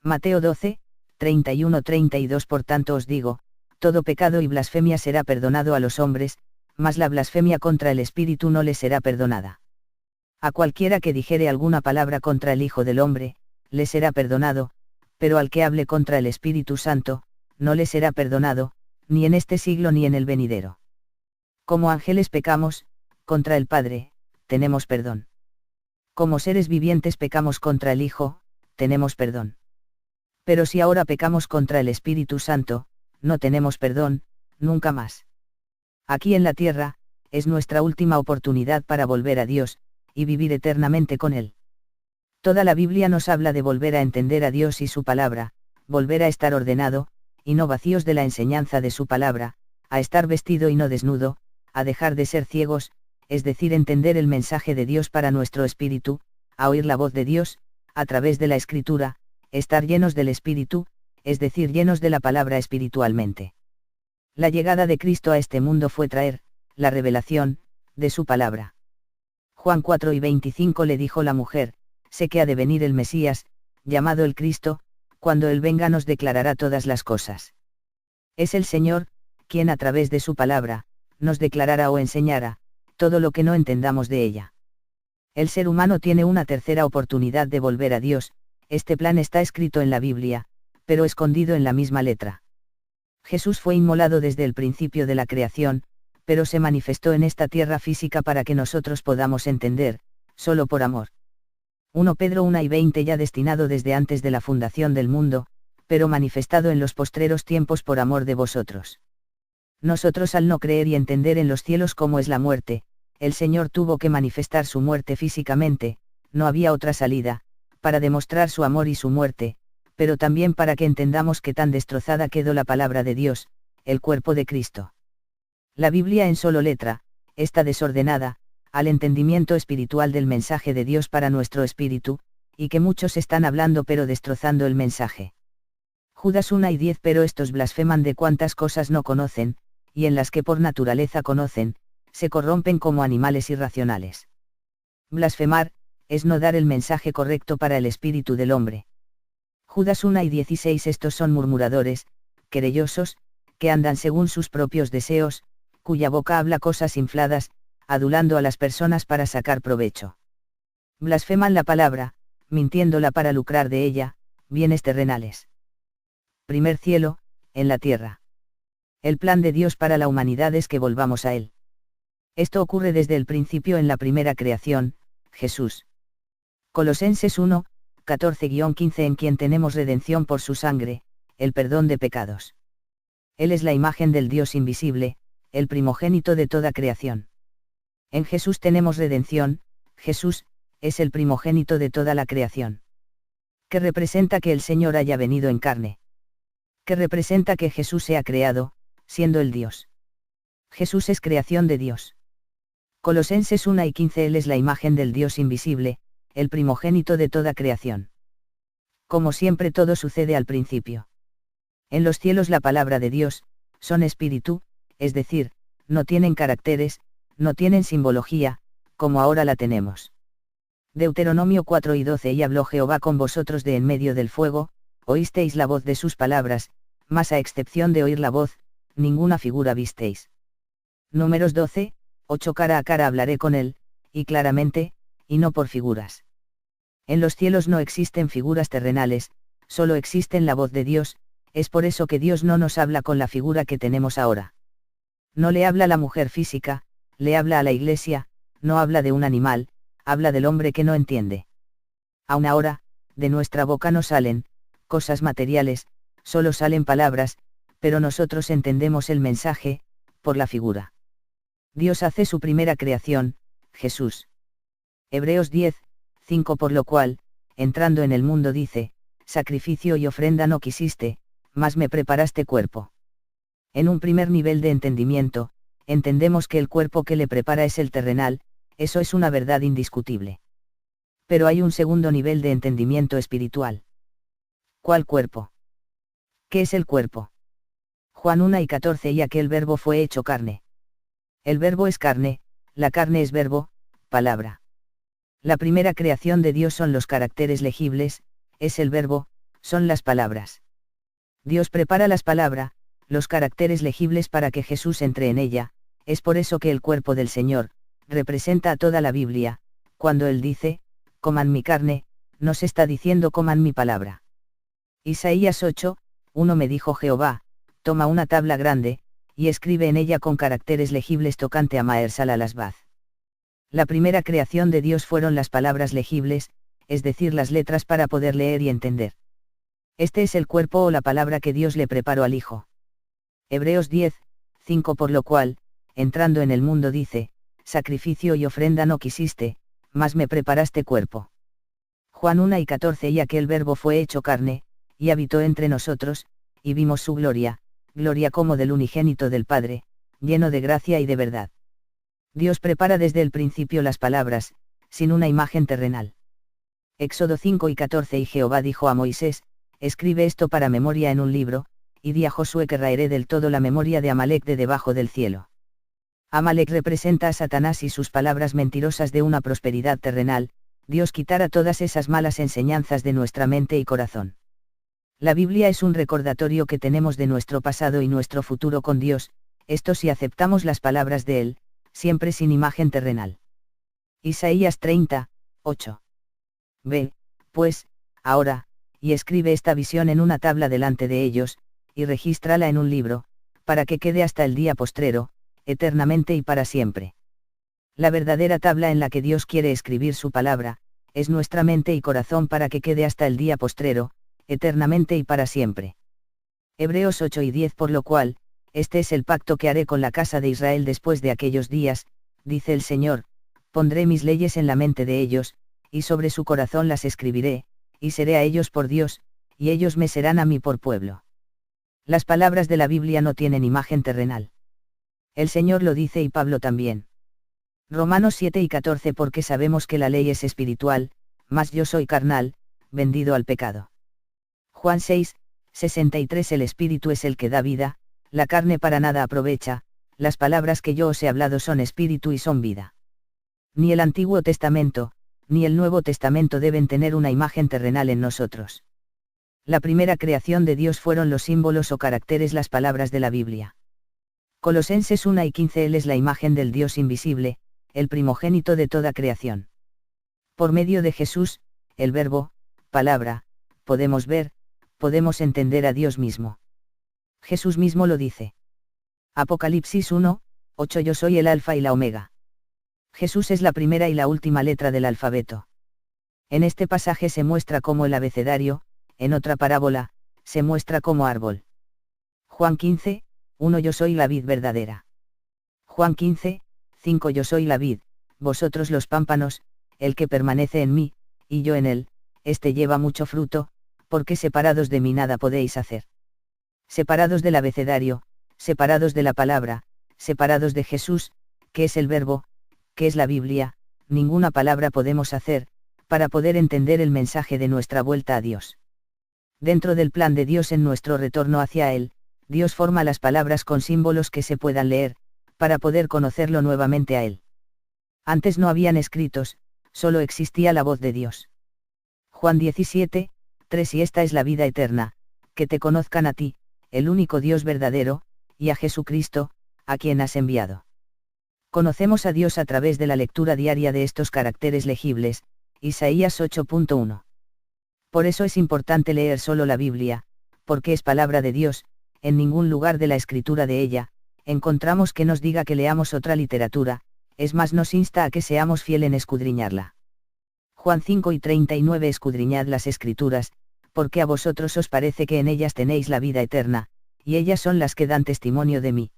Mateo 12:31-32 por tanto os digo, todo pecado y blasfemia será perdonado a los hombres, mas la blasfemia contra el Espíritu no le será perdonada. A cualquiera que dijere alguna palabra contra el Hijo del Hombre, le será perdonado, pero al que hable contra el Espíritu Santo, no le será perdonado, ni en este siglo ni en el venidero. Como ángeles pecamos, contra el Padre, tenemos perdón. Como seres vivientes pecamos contra el Hijo, tenemos perdón. Pero si ahora pecamos contra el Espíritu Santo, no tenemos perdón, nunca más. Aquí en la tierra, es nuestra última oportunidad para volver a Dios, y vivir eternamente con Él. Toda la Biblia nos habla de volver a entender a Dios y su palabra, volver a estar ordenado, y no vacíos de la enseñanza de su palabra, a estar vestido y no desnudo, a dejar de ser ciegos, es decir, entender el mensaje de Dios para nuestro espíritu, a oír la voz de Dios, a través de la Escritura, estar llenos del Espíritu, es decir, llenos de la palabra espiritualmente. La llegada de Cristo a este mundo fue traer, la revelación, de su palabra. Juan 4:25 le dijo la mujer, sé que ha de venir el Mesías, llamado el Cristo, cuando Él venga nos declarará todas las cosas. Es el Señor, quien a través de su palabra, nos declarará o enseñará, todo lo que no entendamos de ella. El ser humano tiene una tercera oportunidad de volver a Dios, este plan está escrito en la Biblia, pero escondido en la misma letra. Jesús fue inmolado desde el principio de la creación, pero se manifestó en esta tierra física para que nosotros podamos entender, solo por amor. 1 Pedro 1:20 ya destinado desde antes de la fundación del mundo, pero manifestado en los postreros tiempos por amor de vosotros. Nosotros al no creer y entender en los cielos cómo es la muerte, el Señor tuvo que manifestar su muerte físicamente, no había otra salida, para demostrar su amor y su muerte, pero también para que entendamos que tan destrozada quedó la palabra de Dios, el cuerpo de Cristo. La Biblia en solo letra, está desordenada, al entendimiento espiritual del mensaje de Dios para nuestro espíritu, y que muchos están hablando pero destrozando el mensaje. Judas 1:10 pero estos blasfeman de cuantas cosas no conocen, y en las que por naturaleza conocen, se corrompen como animales irracionales. Blasfemar, es no dar el mensaje correcto para el espíritu del hombre. Judas 1:16 estos son murmuradores, querellosos, que andan según sus propios deseos, cuya boca habla cosas infladas, adulando a las personas para sacar provecho. Blasfeman la palabra, mintiéndola para lucrar de ella, bienes terrenales. Primer cielo, en la tierra. El plan de Dios para la humanidad es que volvamos a Él. Esto ocurre desde el principio en la primera creación, Jesús. Colosenses 1, 14-15 en quien tenemos redención por su sangre, el perdón de pecados. Él es la imagen del Dios invisible, el primogénito de toda creación. En Jesús tenemos redención, Jesús, es el primogénito de toda la creación. Que representa que el Señor haya venido en carne. Que representa que Jesús sea creado, siendo el Dios. Jesús es creación de Dios. Colosenses 1:15 Él es la imagen del Dios invisible, el primogénito de toda creación. Como siempre todo sucede al principio. En los cielos la palabra de Dios, son espíritu, es decir, no tienen caracteres, no tienen simbología, como ahora la tenemos. Deuteronomio 4:12 Y habló Jehová con vosotros de en medio del fuego, oísteis la voz de sus palabras, mas a excepción de oír la voz, ninguna figura visteis. Números 12:8 Cara a cara hablaré con él, y claramente, y no por figuras. En los cielos no existen figuras terrenales, solo existen la voz de Dios, es por eso que Dios no nos habla con la figura que tenemos ahora. No le habla a la mujer física, le habla a la iglesia, no habla de un animal, habla del hombre que no entiende. Aun ahora, de nuestra boca no salen cosas materiales, solo salen palabras, pero nosotros entendemos el mensaje, por la figura. Dios hace su primera creación, Jesús. Hebreos 10:5 Por lo cual, entrando en el mundo dice, sacrificio y ofrenda no quisiste, mas me preparaste cuerpo. En un primer nivel de entendimiento, entendemos que el cuerpo que le prepara es el terrenal, eso es una verdad indiscutible. Pero hay un segundo nivel de entendimiento espiritual. ¿Cuál cuerpo? ¿Qué es el cuerpo? Juan 1:14 Y aquel verbo fue hecho carne. El verbo es carne, la carne es verbo, palabra. La primera creación de Dios son los caracteres legibles, es el verbo, son las palabras. Dios prepara las palabras, los caracteres legibles para que Jesús entre en ella, es por eso que el cuerpo del Señor, representa a toda la Biblia, cuando Él dice, coman mi carne, nos está diciendo coman mi palabra. Isaías 8:1 Me dijo Jehová, toma una tabla grande, y escribe en ella con caracteres legibles tocante a Mahersal al-Asbaz. La primera creación de Dios fueron las palabras legibles, es decir las letras para poder leer y entender. Este es el cuerpo o la palabra que Dios le preparó al Hijo. Hebreos 10:5 Por lo cual, entrando en el mundo dice, sacrificio y ofrenda no quisiste, mas me preparaste cuerpo. Juan 1:14 Y aquel Verbo fue hecho carne, y habitó entre nosotros, y vimos su gloria, gloria como del unigénito del Padre, lleno de gracia y de verdad. Dios prepara desde el principio las palabras, sin una imagen terrenal. Éxodo 5:14 Y Jehová dijo a Moisés, escribe esto para memoria en un libro, y di a Josué que raeré del todo la memoria de Amalek de debajo del cielo. Amalek representa a Satanás y sus palabras mentirosas de una prosperidad terrenal. Dios quitará todas esas malas enseñanzas de nuestra mente y corazón. La Biblia es un recordatorio que tenemos de nuestro pasado y nuestro futuro con Dios, esto si aceptamos las palabras de Él, siempre sin imagen terrenal. Isaías 30:8. Ve, pues, ahora, y escribe esta visión en una tabla delante de ellos, y regístrala en un libro, para que quede hasta el día postrero, eternamente y para siempre. La verdadera tabla en la que Dios quiere escribir su palabra, es nuestra mente y corazón para que quede hasta el día postrero, eternamente y para siempre. Hebreos 8:10 Por lo cual, este es el pacto que haré con la casa de Israel después de aquellos días, dice el Señor, pondré mis leyes en la mente de ellos, y sobre su corazón las escribiré, y seré a ellos por Dios, y ellos me serán a mí por pueblo. Las palabras de la Biblia no tienen imagen terrenal. El Señor lo dice y Pablo también. Romanos 7:14 Porque sabemos que la ley es espiritual, mas yo soy carnal, vendido al pecado. Juan 6:63 El espíritu es el que da vida, la carne para nada aprovecha, las palabras que yo os he hablado son espíritu y son vida. Ni el Antiguo Testamento, ni el Nuevo Testamento deben tener una imagen terrenal en nosotros. La primera creación de Dios fueron los símbolos o caracteres, las palabras de la Biblia. Colosenses 1:15 Él es la imagen del Dios invisible, el primogénito de toda creación. Por medio de Jesús, el Verbo, palabra, podemos ver, podemos entender a Dios mismo. Jesús mismo lo dice. Apocalipsis 1:8 Yo soy el Alfa y la Omega. Jesús es la primera y la última letra del alfabeto. En este pasaje se muestra como el abecedario, en otra parábola, se muestra como árbol. Juan 15:1 Yo soy la vid verdadera. Juan 15:5 Yo soy la vid, vosotros los pámpanos, el que permanece en mí, y yo en él, este lleva mucho fruto, porque separados de mí nada podéis hacer. Separados del abecedario, separados de la palabra, separados de Jesús, que es el Verbo, que es la Biblia, ninguna palabra podemos hacer, para poder entender el mensaje de nuestra vuelta a Dios. Dentro del plan de Dios en nuestro retorno hacia Él, Dios forma las palabras con símbolos que se puedan leer, para poder conocerlo nuevamente a Él. Antes no habían escritos, solo existía la voz de Dios. Juan 17:3 Y esta es la vida eterna, que te conozcan a ti, el único Dios verdadero, y a Jesucristo, a quien has enviado. Conocemos a Dios a través de la lectura diaria de estos caracteres legibles, Isaías 8:1. Por eso es importante leer solo la Biblia, porque es palabra de Dios, en ningún lugar de la escritura de ella, encontramos que nos diga que leamos otra literatura, es más nos insta a que seamos fiel en escudriñarla. Juan 5:39 Escudriñad las escrituras, porque a vosotros os parece que en ellas tenéis la vida eterna, y ellas son las que dan testimonio de mí.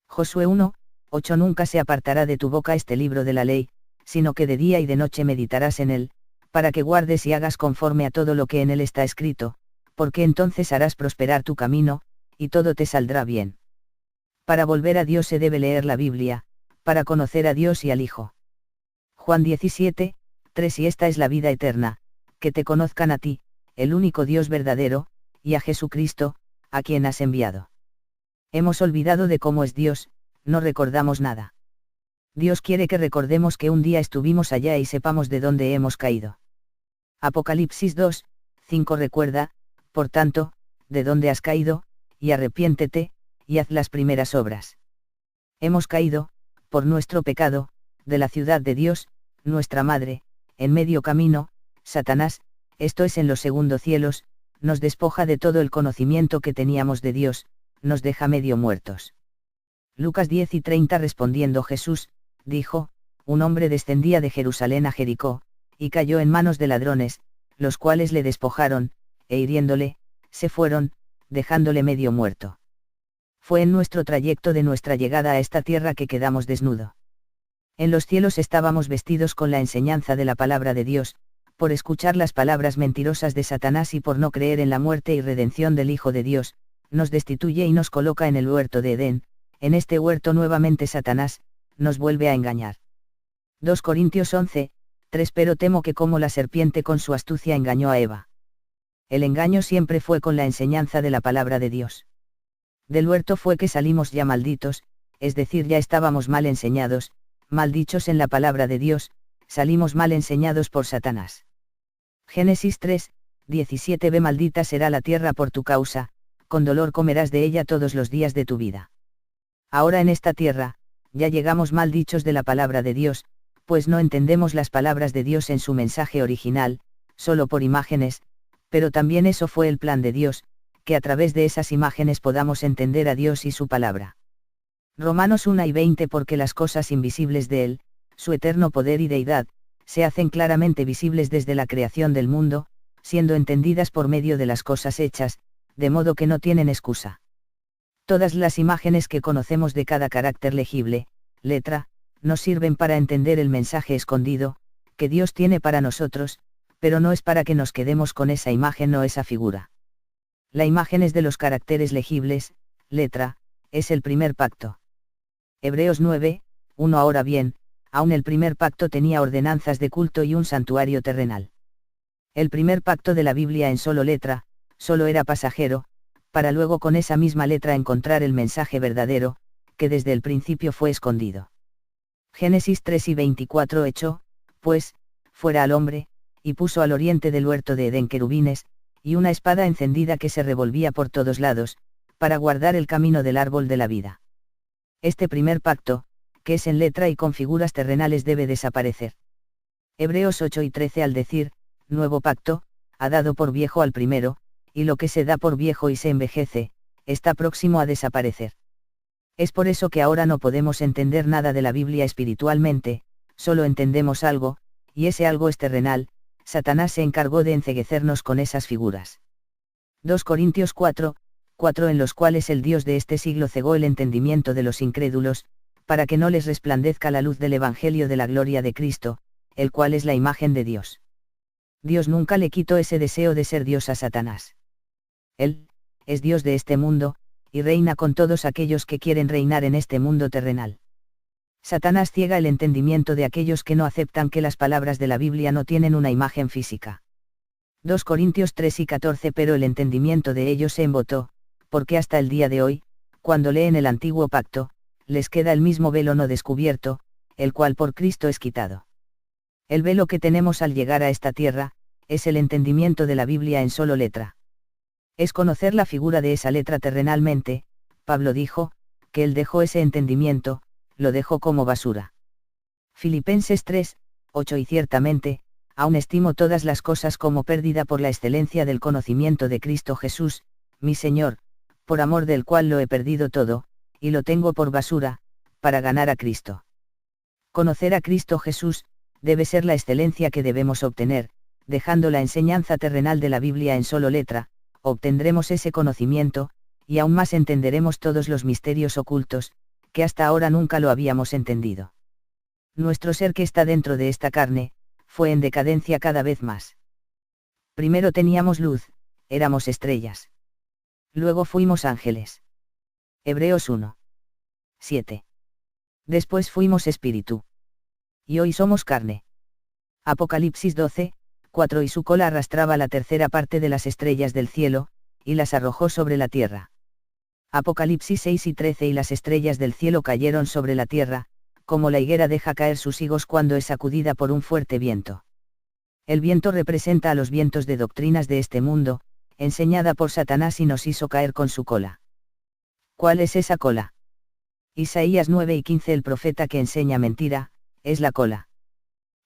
Josué 1:8 Nunca se apartará de tu boca este libro de la ley, sino que de día y de noche meditarás en él, para que guardes y hagas conforme a todo lo que en él está escrito, porque entonces harás prosperar tu camino, y todo te saldrá bien. Para volver a Dios se debe leer la Biblia, para conocer a Dios y al Hijo. Juan 17:3 Y esta es la vida eterna, que te conozcan a ti, el único Dios verdadero, y a Jesucristo, a quien has enviado. Hemos olvidado de cómo es Dios, no recordamos nada. Dios quiere que recordemos que un día estuvimos allá y sepamos de dónde hemos caído. Apocalipsis 2:5 Recuerda, por tanto, de dónde has caído, y arrepiéntete, y haz las primeras obras. Hemos caído, por nuestro pecado, de la ciudad de Dios, nuestra madre, en medio camino, Satanás, esto es en los segundos cielos, nos despoja de todo el conocimiento que teníamos de Dios, nos deja medio muertos. Lucas 10:30 Respondiendo Jesús, dijo, un hombre descendía de Jerusalén a Jericó, y cayó en manos de ladrones, los cuales le despojaron, e hiriéndole, se fueron, dejándole medio muerto. Fue en nuestro trayecto de nuestra llegada a esta tierra que quedamos desnudo. En los cielos estábamos vestidos con la enseñanza de la palabra de Dios, por escuchar las palabras mentirosas de Satanás y por no creer en la muerte y redención del Hijo de Dios, nos destituye y nos coloca en el huerto de Edén. En este huerto nuevamente Satanás nos vuelve a engañar. 2 Corintios 11, 3 Pero temo que como la serpiente con su astucia engañó a Eva. El engaño siempre fue con la enseñanza de la palabra de Dios. Del huerto fue que salimos ya malditos, es decir, ya estábamos mal enseñados, mal dichos en la palabra de Dios, salimos mal enseñados por Satanás. Génesis 3, 17 Ve maldita será la tierra por tu causa, con dolor comerás de ella todos los días de tu vida. Ahora en esta tierra, ya llegamos mal dichos de la palabra de Dios, pues no entendemos las palabras de Dios en su mensaje original, solo por imágenes, pero también eso fue el plan de Dios, que a través de esas imágenes podamos entender a Dios y su palabra. Romanos 1 y 20 Porque las cosas invisibles de Él, su eterno poder y deidad, se hacen claramente visibles desde la creación del mundo, siendo entendidas por medio de las cosas hechas, de modo que no tienen excusa. Todas las imágenes que conocemos de cada carácter legible, letra, nos sirven para entender el mensaje escondido, que Dios tiene para nosotros, pero no es para que nos quedemos con esa imagen o esa figura. La imagen es de los caracteres legibles, letra, es el primer pacto. Hebreos 9, 1 Ahora bien, aún el primer pacto tenía ordenanzas de culto y un santuario terrenal. El primer pacto de la Biblia en solo letra, solo era pasajero, para luego con esa misma letra encontrar el mensaje verdadero, que desde el principio fue escondido. Génesis 3 y 24 Echó, pues, fuera al hombre, y puso al oriente del huerto de Edén querubines, y una espada encendida que se revolvía por todos lados, para guardar el camino del árbol de la vida. Este primer pacto, que es en letra y con figuras terrenales, debe desaparecer. Hebreos 8 y 13 Al decir, nuevo pacto, ha dado por viejo al primero, y lo que se da por viejo y se envejece, está próximo a desaparecer. Es por eso que ahora no podemos entender nada de la Biblia espiritualmente, solo entendemos algo, y ese algo es terrenal. Satanás se encargó de enceguecernos con esas figuras. 2 Corintios 4, 4 En los cuales el Dios de este siglo cegó el entendimiento de los incrédulos, para que no les resplandezca la luz del Evangelio de la gloria de Cristo, el cual es la imagen de Dios. Dios nunca le quitó ese deseo de ser Dios a Satanás. Él es Dios de este mundo, y reina con todos aquellos que quieren reinar en este mundo terrenal. Satanás ciega el entendimiento de aquellos que no aceptan que las palabras de la Biblia no tienen una imagen física. 2 Corintios 3 y 14 Pero el entendimiento de ellos se embotó, porque hasta el día de hoy, cuando leen el antiguo pacto, les queda el mismo velo no descubierto, el cual por Cristo es quitado. El velo que tenemos al llegar a esta tierra, es el entendimiento de la Biblia en solo letra. Es conocer la figura de esa letra terrenalmente. Pablo dijo, que él dejó ese entendimiento, lo dejó como basura. Filipenses 3, 8 Y ciertamente, aún estimo todas las cosas como pérdida por la excelencia del conocimiento de Cristo Jesús, mi Señor, por amor del cual lo he perdido todo, y lo tengo por basura, para ganar a Cristo. Conocer a Cristo Jesús, debe ser la excelencia que debemos obtener, dejando la enseñanza terrenal de la Biblia en solo letra, obtendremos ese conocimiento, y aún más entenderemos todos los misterios ocultos, que hasta ahora nunca lo habíamos entendido. Nuestro ser que está dentro de esta carne, fue en decadencia cada vez más. Primero teníamos luz, éramos estrellas. Luego fuimos ángeles. Hebreos 1. 7. Después fuimos espíritu. Y hoy somos carne. Apocalipsis 12, 4 Y su cola arrastraba la tercera parte de las estrellas del cielo, y las arrojó sobre la tierra. Apocalipsis 6 y 13 Y las estrellas del cielo cayeron sobre la tierra, como la higuera deja caer sus higos cuando es sacudida por un fuerte viento. El viento representa a los vientos de doctrinas de este mundo, enseñada por Satanás y nos hizo caer con su cola. ¿Cuál es esa cola? Isaías 9 y 15 El profeta que enseña mentira, es la cola.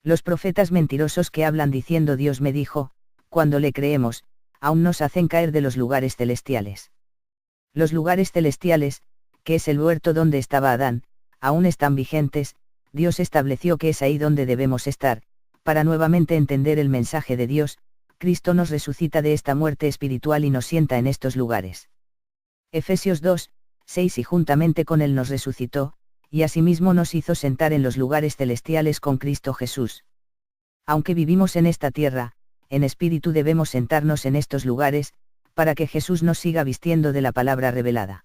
Los profetas mentirosos que hablan diciendo Dios me dijo, cuando le creemos, aún nos hacen caer de los lugares celestiales. Los lugares celestiales, que es el huerto donde estaba Adán, aún están vigentes. Dios estableció que es ahí donde debemos estar, para nuevamente entender el mensaje de Dios. Cristo nos resucita de esta muerte espiritual y nos sienta en estos lugares. Efesios 2, 6 Y juntamente con Él nos resucitó, y asimismo nos hizo sentar en los lugares celestiales con Cristo Jesús. Aunque vivimos en esta tierra, en espíritu debemos sentarnos en estos lugares, para que Jesús nos siga vistiendo de la palabra revelada.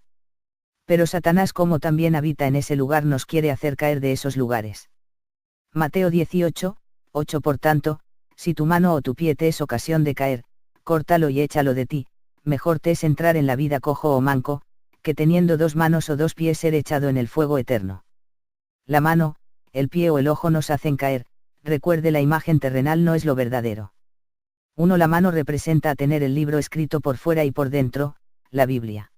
Pero Satanás, como también habita en ese lugar, nos quiere hacer caer de esos lugares. Mateo 18, 8. Por tanto, si tu mano o tu pie te es ocasión de caer, córtalo y échalo de ti, mejor te es entrar en la vida cojo o manco, que teniendo 2 manos o 2 pies ser echado en el fuego eterno. La mano, el pie o el ojo nos hacen caer, recuerde, la imagen terrenal no es lo verdadero. 1. La mano representa a tener el libro escrito por fuera y por dentro, la Biblia.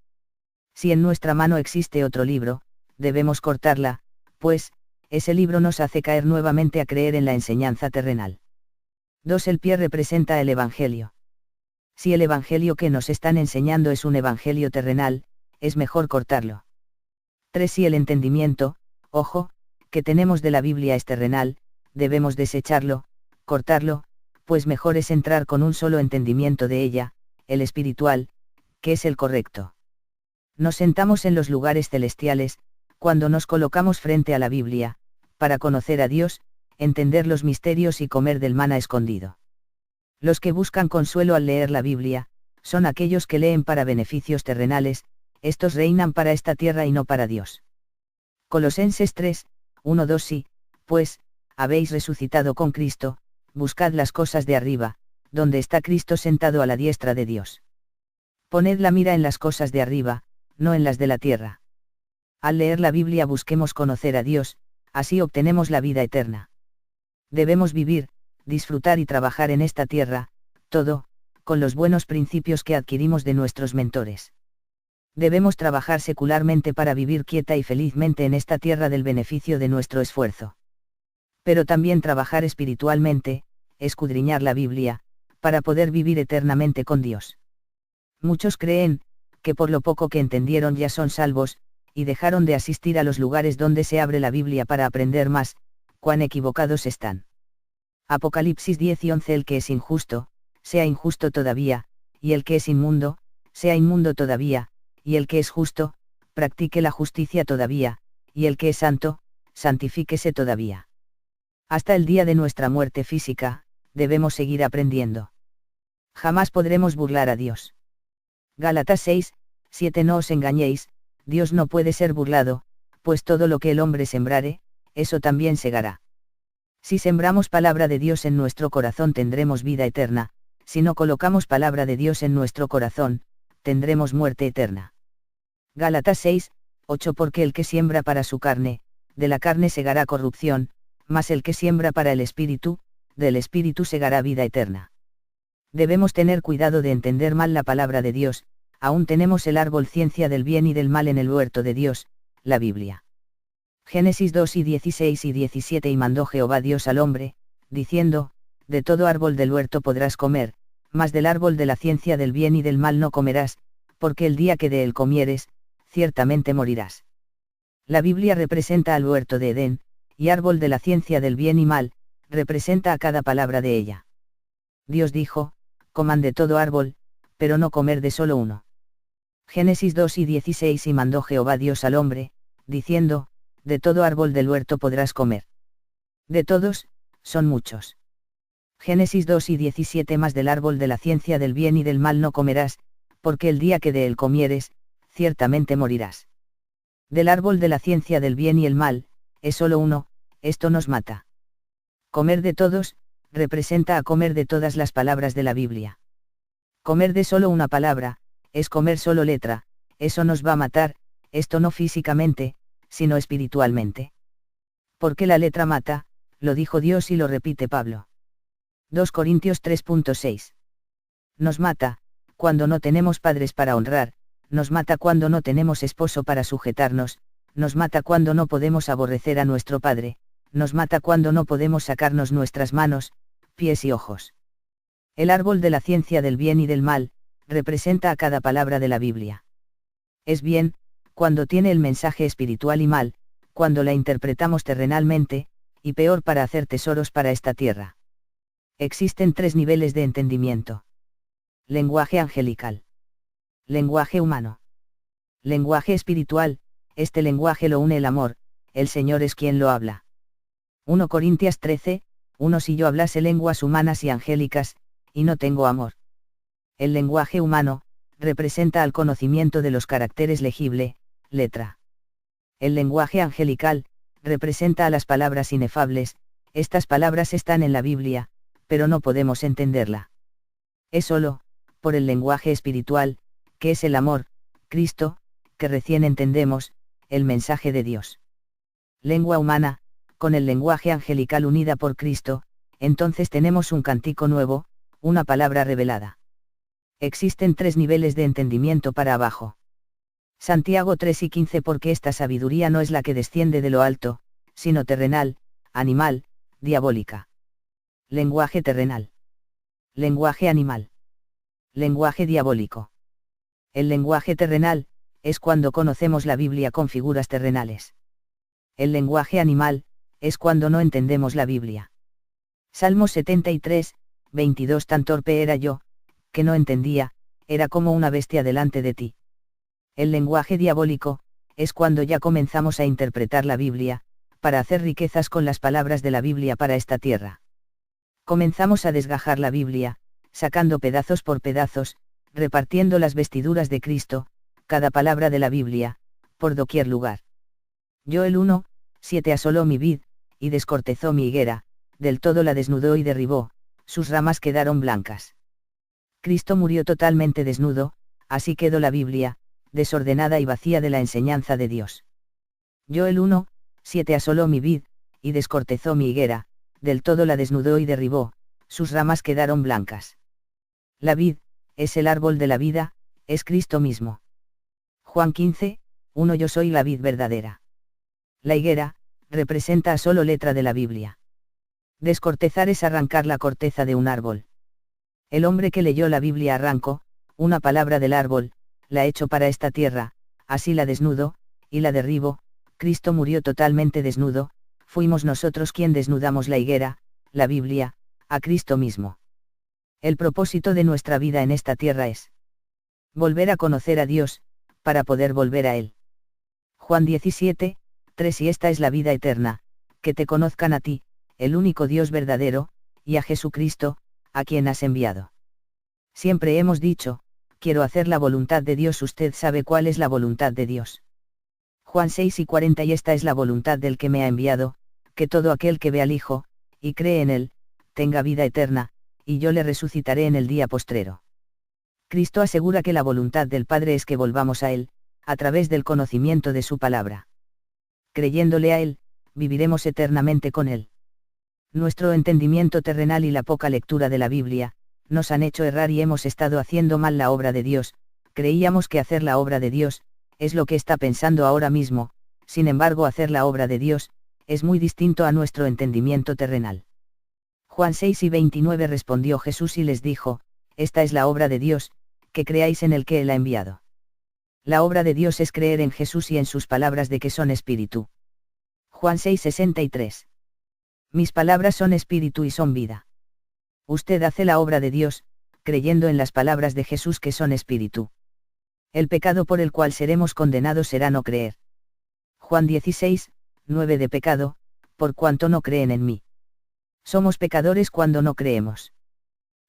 Si en nuestra mano existe otro libro, debemos cortarla, pues, ese libro nos hace caer nuevamente a creer en la enseñanza terrenal. 2. El pie representa el Evangelio. Si el Evangelio que nos están enseñando es un Evangelio terrenal, es mejor cortarlo. 3. Si el entendimiento, ojo, que tenemos de la Biblia es terrenal, debemos desecharlo, cortarlo, pues mejor es entrar con un solo entendimiento de ella, el espiritual, que es el correcto. Nos sentamos en los lugares celestiales, cuando nos colocamos frente a la Biblia, para conocer a Dios, entender los misterios y comer del maná escondido. Los que buscan consuelo al leer la Biblia, son aquellos que leen para beneficios terrenales, estos reinan para esta tierra y no para Dios. Colosenses 3, 1, 2. Sí, pues, habéis resucitado con Cristo, buscad las cosas de arriba, donde está Cristo sentado a la diestra de Dios. Poned la mira en las cosas de arriba, no en las de la tierra. Al leer la Biblia busquemos conocer a Dios, así obtenemos la vida eterna. Debemos vivir, disfrutar y trabajar en esta tierra, todo, con los buenos principios que adquirimos de nuestros mentores. Debemos trabajar secularmente para vivir quieta y felizmente en esta tierra del beneficio de nuestro esfuerzo. Pero también trabajar espiritualmente, escudriñar la Biblia, para poder vivir eternamente con Dios. Muchos creen, que por lo poco que entendieron ya son salvos, y dejaron de asistir a los lugares donde se abre la Biblia para aprender más, cuán equivocados están. Apocalipsis 10 y 11. El que es injusto, sea injusto todavía, y el que es inmundo, sea inmundo todavía, y el que es justo, practique la justicia todavía, y el que es santo, santifíquese todavía. Hasta el día de nuestra muerte física, debemos seguir aprendiendo. Jamás podremos burlar a Dios. Gálatas 6, 7. No os engañéis, Dios no puede ser burlado, pues todo lo que el hombre sembrare, eso también segará. Si sembramos palabra de Dios en nuestro corazón tendremos vida eterna, si no colocamos palabra de Dios en nuestro corazón, tendremos muerte eterna. Gálatas 6, 8. Porque el que siembra para su carne, de la carne segará corrupción, mas el que siembra para el Espíritu, del Espíritu segará vida eterna. Debemos tener cuidado de entender mal la palabra de Dios, aún tenemos el árbol ciencia del bien y del mal en el huerto de Dios, la Biblia. Génesis 2 y 16 y 17. Y mandó Jehová Dios al hombre, diciendo, de todo árbol del huerto podrás comer, mas del árbol de la ciencia del bien y del mal no comerás, porque el día que de él comieres, ciertamente morirás. La Biblia representa al huerto de Edén, y árbol de la ciencia del bien y mal, representa a cada palabra de ella. Dios dijo, coman de todo árbol, pero no comer de solo uno. Génesis 2 y 16. Y mandó Jehová Dios al hombre, diciendo, de todo árbol del huerto podrás comer. De todos, son muchos. Génesis 2 y 17. Mas del árbol de la ciencia del bien y del mal no comerás, porque el día que de él comieres, ciertamente morirás. Del árbol de la ciencia del bien y el mal, es solo uno, esto nos mata. Comer de todos, representa a comer de todas las palabras de la Biblia. Comer de solo una palabra, es comer solo letra, eso nos va a matar, esto no físicamente, sino espiritualmente. Porque la letra mata, lo dijo Dios y lo repite Pablo. 2 Corintios 3.6. Nos mata, cuando no tenemos padres para honrar, nos mata cuando no tenemos esposo para sujetarnos, nos mata cuando no podemos aborrecer a nuestro padre, nos mata cuando no podemos sacarnos nuestras manos, pies y ojos. El árbol de la ciencia del bien y del mal, representa a cada palabra de la Biblia. Es bien, cuando tiene el mensaje espiritual y mal, cuando la interpretamos terrenalmente, y peor para hacer tesoros para esta tierra. Existen 3 niveles de entendimiento. Lenguaje angelical. Lenguaje humano. Lenguaje espiritual, este lenguaje lo une el amor, el Señor es quien lo habla. 1 Corintios 13, Si yo hablase lenguas humanas y angélicas, y no tengo amor. El lenguaje humano, representa al conocimiento de los caracteres legible, letra. El lenguaje angelical, representa a las palabras inefables, estas palabras están en la Biblia, pero no podemos entenderla. Es solo, por el lenguaje espiritual, que es el amor, Cristo, que recién entendemos, el mensaje de Dios. Lengua humana, con el lenguaje angelical unida por Cristo, entonces tenemos un cántico nuevo, una palabra revelada. Existen 3 niveles de entendimiento para abajo. Santiago 3:15 Porque esta sabiduría no es la que desciende de lo alto, sino terrenal, animal, diabólica. Lenguaje terrenal. Lenguaje animal. Lenguaje diabólico. El lenguaje terrenal, es cuando conocemos la Biblia con figuras terrenales. El lenguaje animal, es cuando no entendemos la Biblia. Salmos 73, 22 Tan torpe era yo, que no entendía, era como una bestia delante de ti. El lenguaje diabólico, es cuando ya comenzamos a interpretar la Biblia, para hacer riquezas con las palabras de la Biblia para esta tierra. Comenzamos a desgajar la Biblia, sacando pedazos por pedazos, repartiendo las vestiduras de Cristo, cada palabra de la Biblia, por doquier lugar. Joel 1:7 Asoló mi vid, y descortezó mi higuera, del todo la desnudó y derribó, sus ramas quedaron blancas. Cristo murió totalmente desnudo, así quedó la Biblia, desordenada y vacía de la enseñanza de Dios. Joel 1:7 Asoló mi vid, y descortezó mi higuera, del todo la desnudó y derribó, sus ramas quedaron blancas. La vid, es el árbol de la vida, es Cristo mismo. Juan 15:1 Yo soy la vid verdadera. La higuera, representa a solo letra de la Biblia. Descortezar es arrancar la corteza de un árbol. El hombre que leyó la Biblia arrancó, una palabra del árbol, la echo para esta tierra, así la desnudo, y la derribo, Cristo murió totalmente desnudo, fuimos nosotros quien desnudamos la higuera, la Biblia, a Cristo mismo. El propósito de nuestra vida en esta tierra es volver a conocer a Dios, para poder volver a Él. Juan 17:3 Y esta es la vida eterna, que te conozcan a ti, el único Dios verdadero, y a Jesucristo, a quien has enviado. Siempre hemos dicho, quiero hacer la voluntad de Dios. Usted sabe cuál es la voluntad de Dios. Juan 6:40 Y esta es la voluntad del que me ha enviado, que todo aquel que ve al Hijo, y cree en Él, tenga vida eterna, y yo le resucitaré en el día postrero. Cristo asegura que la voluntad del Padre es que volvamos a Él, a través del conocimiento de su palabra. Creyéndole a Él, viviremos eternamente con Él. Nuestro entendimiento terrenal y la poca lectura de la Biblia, nos han hecho errar y hemos estado haciendo mal la obra de Dios. Creíamos que hacer la obra de Dios, es lo que está pensando ahora mismo, sin embargo hacer la obra de Dios, es muy distinto a nuestro entendimiento terrenal. Juan 6:29 Respondió Jesús y les dijo, esta es la obra de Dios, que creáis en el que Él ha enviado. La obra de Dios es creer en Jesús y en sus palabras de que son espíritu. Juan 6:63 Mis palabras son espíritu y son vida. Usted hace la obra de Dios, creyendo en las palabras de Jesús que son espíritu. El pecado por el cual seremos condenados será no creer. Juan 16:9 De pecado, por cuanto no creen en mí. Somos pecadores cuando no creemos.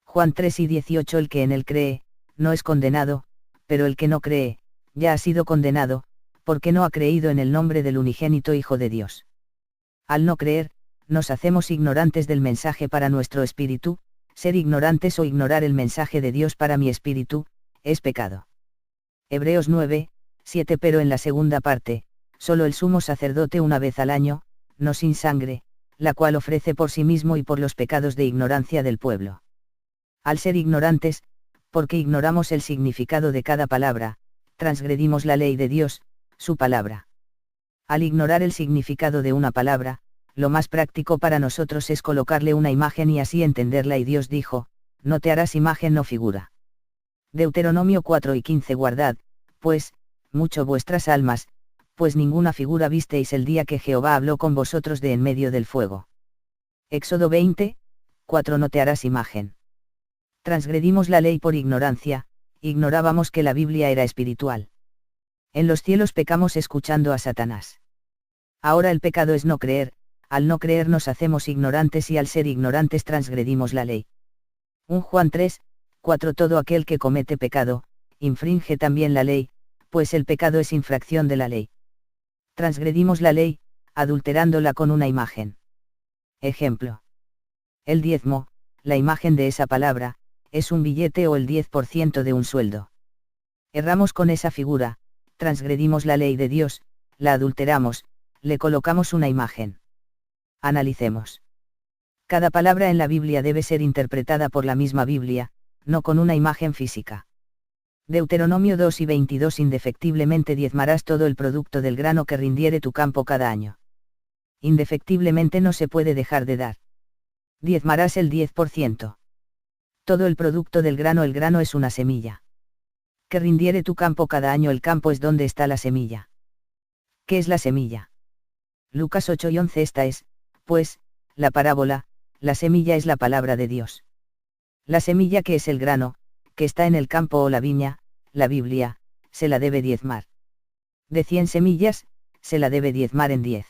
Juan 3:18 El que en él cree, no es condenado, pero el que no cree, ya ha sido condenado, porque no ha creído en el nombre del unigénito Hijo de Dios. Al no creer, nos hacemos ignorantes del mensaje para nuestro espíritu. Ser ignorantes o ignorar el mensaje de Dios para mi espíritu, es pecado. Hebreos 9:7 Pero en la segunda parte, solo el sumo sacerdote una vez al año, no sin sangre, la cual ofrece por sí mismo y por los pecados de ignorancia del pueblo. Al ser ignorantes, porque ignoramos el significado de cada palabra, transgredimos la ley de Dios, su palabra. Al ignorar el significado de una palabra, lo más práctico para nosotros es colocarle una imagen y así entenderla, y Dios dijo, no te harás imagen o figura. Deuteronomio 4:15 Guardad, pues, mucho vuestras almas, pues ninguna figura visteis el día que Jehová habló con vosotros de en medio del fuego. Éxodo 20:4 No te harás imagen. Transgredimos la ley por ignorancia, ignorábamos que la Biblia era espiritual. En los cielos pecamos escuchando a Satanás. Ahora el pecado es no creer, al no creer nos hacemos ignorantes y al ser ignorantes transgredimos la ley. 1 Juan 3, 4 Todo aquel que comete pecado, infringe también la ley, pues el pecado es infracción de la ley. Transgredimos la ley, adulterándola con una imagen. Ejemplo. El diezmo, la imagen de esa palabra, es un billete o el 10% de un sueldo. Erramos con esa figura, transgredimos la ley de Dios, la adulteramos, le colocamos una imagen. Analicemos. Cada palabra en la Biblia debe ser interpretada por la misma Biblia, no con una imagen física. Deuteronomio 2 y 22 Indefectiblemente diezmarás todo el producto del grano que rindiere tu campo cada año. Indefectiblemente no se puede dejar de dar. Diezmarás el 10%. Todo el producto del grano, el grano es una semilla. Que rindiere tu campo cada año, el campo es donde está la semilla. ¿Qué es la semilla? Lucas 8 y 11 Esta es, pues, la parábola, la semilla es la palabra de Dios. La semilla que es el grano, que está en el campo o la viña, la Biblia, se la debe diezmar. De 100 semillas, se la debe diezmar en 10.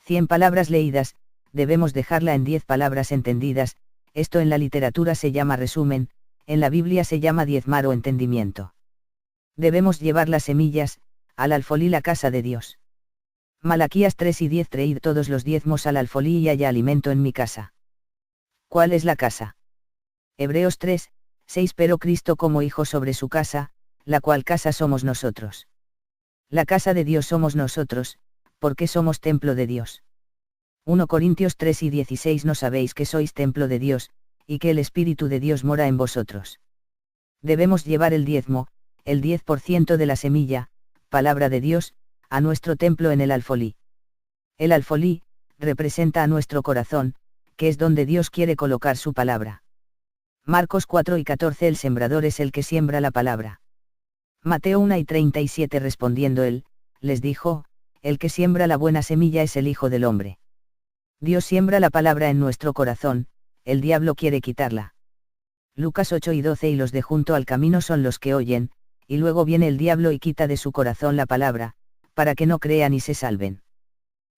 100 palabras leídas, debemos dejarla en 10 palabras entendidas, esto en la literatura se llama resumen, en la Biblia se llama diezmar o entendimiento. Debemos llevar las semillas, al alfolí, la casa de Dios. Malaquías 3 y 10 Traed todos los diezmos al alfolí y haya alimento en mi casa. ¿Cuál es la casa? Hebreos 3, 6 Pero Cristo como hijo sobre su casa, la cual casa somos nosotros. La casa de Dios somos nosotros, porque somos templo de Dios. 1 Corintios 3 y 16 No sabéis que sois templo de Dios, y que el Espíritu de Dios mora en vosotros. Debemos llevar el diezmo, el 10% de la semilla, palabra de Dios, a nuestro templo en el alfolí. El alfolí, representa a nuestro corazón, que es donde Dios quiere colocar su palabra. Marcos 4 y 14 El sembrador es el que siembra la palabra. Mateo 1 y 37 Respondiendo él, les dijo, el que siembra la buena semilla es el Hijo del Hombre. Dios siembra la palabra en nuestro corazón, el diablo quiere quitarla. Lucas 8 y 12 Y los de junto al camino son los que oyen, y luego viene el diablo y quita de su corazón la palabra, para que no crean y se salven.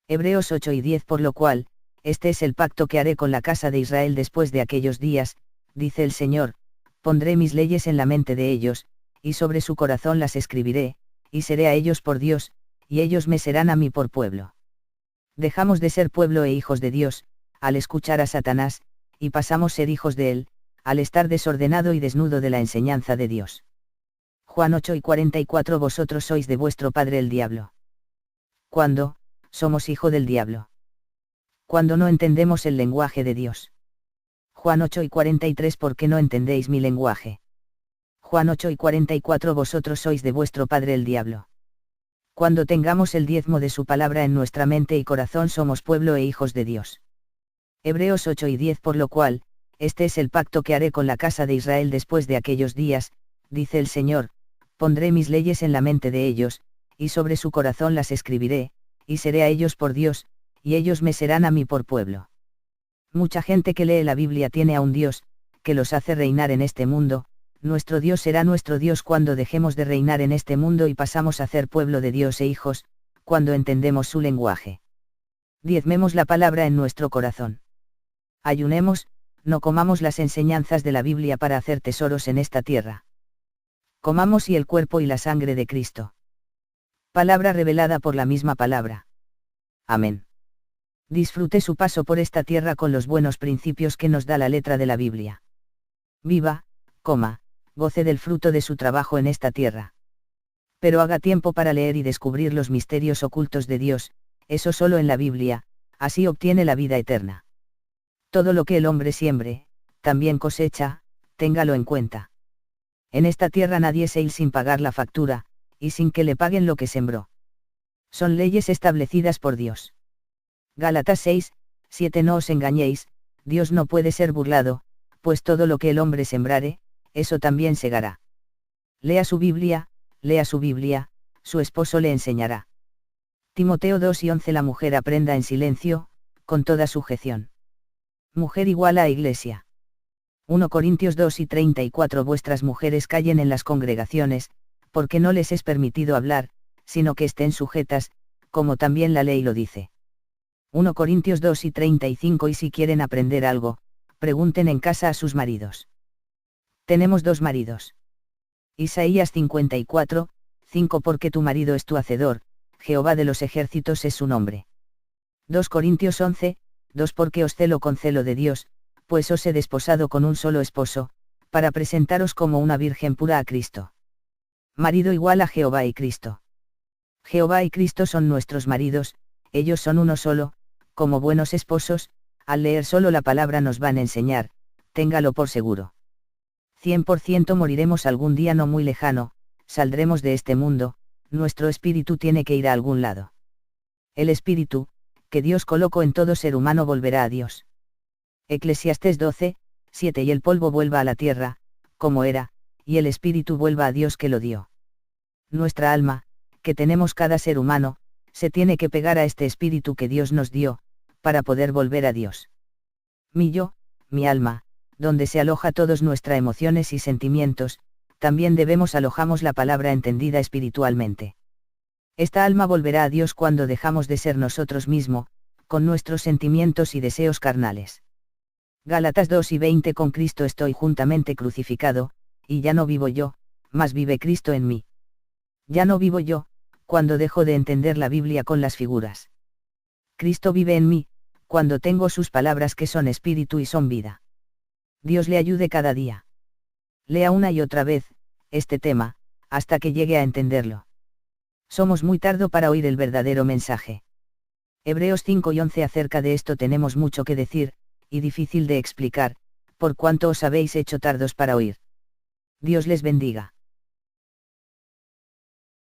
Hebreos 8 y 10 Por lo cual, este es el pacto que haré con la casa de Israel después de aquellos días, dice el Señor, pondré mis leyes en la mente de ellos, y sobre su corazón las escribiré, y seré a ellos por Dios, y ellos me serán a mí por pueblo. Dejamos de ser pueblo e hijos de Dios, al escuchar a Satanás, y pasamos a ser hijos de él, al estar desordenado y desnudo de la enseñanza de Dios. Juan 8 y 44 Vosotros sois de vuestro padre el diablo. ¿Cuándo somos hijo del diablo? Cuando no entendemos el lenguaje de Dios. Juan 8 y 43 ¿Por qué no entendéis mi lenguaje? Juan 8 y 44 Vosotros sois de vuestro padre el diablo. Cuando tengamos el diezmo de su palabra en nuestra mente y corazón somos pueblo e hijos de Dios. Hebreos 8 y 10 Por lo cual, este es el pacto que haré con la casa de Israel después de aquellos días, dice el Señor, pondré mis leyes en la mente de ellos, y sobre su corazón las escribiré, y seré a ellos por Dios, y ellos me serán a mí por pueblo. Mucha gente que lee la Biblia tiene a un Dios, que los hace reinar en este mundo. Nuestro Dios será nuestro Dios cuando dejemos de reinar en este mundo y pasamos a ser pueblo de Dios e hijos, cuando entendemos su lenguaje. Diezmemos la palabra en nuestro corazón. Ayunemos, no comamos las enseñanzas de la Biblia para hacer tesoros en esta tierra. Comamos y el cuerpo y la sangre de Cristo. Palabra revelada por la misma palabra. Amén. Disfrute su paso por esta tierra con los buenos principios que nos da la letra de la Biblia. Viva, goce del fruto de su trabajo en esta tierra. Pero haga tiempo para leer y descubrir los misterios ocultos de Dios, eso solo en la Biblia, así obtiene la vida eterna. Todo lo que el hombre siembre, también cosecha, téngalo en cuenta. En esta tierra nadie se irá sin pagar la factura, y sin que le paguen lo que sembró. Son leyes establecidas por Dios. Gálatas 6, 7 No os engañéis, Dios no puede ser burlado, pues todo lo que el hombre sembrare, eso también segará. Lea su Biblia, su esposo le enseñará. Timoteo 2 y 11 La mujer aprenda en silencio, con toda sujeción. Mujer igual a iglesia. 1 Corintios 2 y 34 Vuestras mujeres callen en las congregaciones, porque no les es permitido hablar, sino que estén sujetas, como también la ley lo dice. 1 Corintios 2 y 35. Y si quieren aprender algo, pregunten en casa a sus maridos. Tenemos 2 maridos. Isaías 54, 5. Porque tu marido es tu hacedor, Jehová de los ejércitos es su nombre. 2 Corintios 11, 2. Porque os celo con celo de Dios, pues os he desposado con un solo esposo, para presentaros como una virgen pura a Cristo. Marido igual a Jehová y Cristo. Jehová y Cristo son nuestros maridos, ellos son uno solo, como buenos esposos, al leer solo la palabra nos van a enseñar, téngalo por seguro. 100% moriremos algún día no muy lejano, saldremos de este mundo, nuestro espíritu tiene que ir a algún lado. El espíritu, que Dios colocó en todo ser humano volverá a Dios. Eclesiastés 12, 7. Y el polvo vuelva a la tierra, como era, y el espíritu vuelva a Dios que lo dio. Nuestra alma, que tenemos cada ser humano, se tiene que pegar a este espíritu que Dios nos dio, para poder volver a Dios. Mi yo, mi alma, donde se aloja todas nuestras emociones y sentimientos, también debemos alojamos la palabra entendida espiritualmente. Esta alma volverá a Dios cuando dejamos de ser nosotros mismos, con nuestros sentimientos y deseos carnales. Gálatas 2 y 20. Con Cristo estoy juntamente crucificado, y ya no vivo yo, mas vive Cristo en mí. Ya no vivo yo, cuando dejo de entender la Biblia con las figuras. Cristo vive en mí, cuando tengo sus palabras que son espíritu y son vida. Dios le ayude cada día. Lea una y otra vez este tema, hasta que llegue a entenderlo. Somos muy tardo para oír el verdadero mensaje. Hebreos 5 y 11. Acerca de esto tenemos mucho que decir, y difícil de explicar, por cuanto os habéis hecho tardos para oír. Dios les bendiga.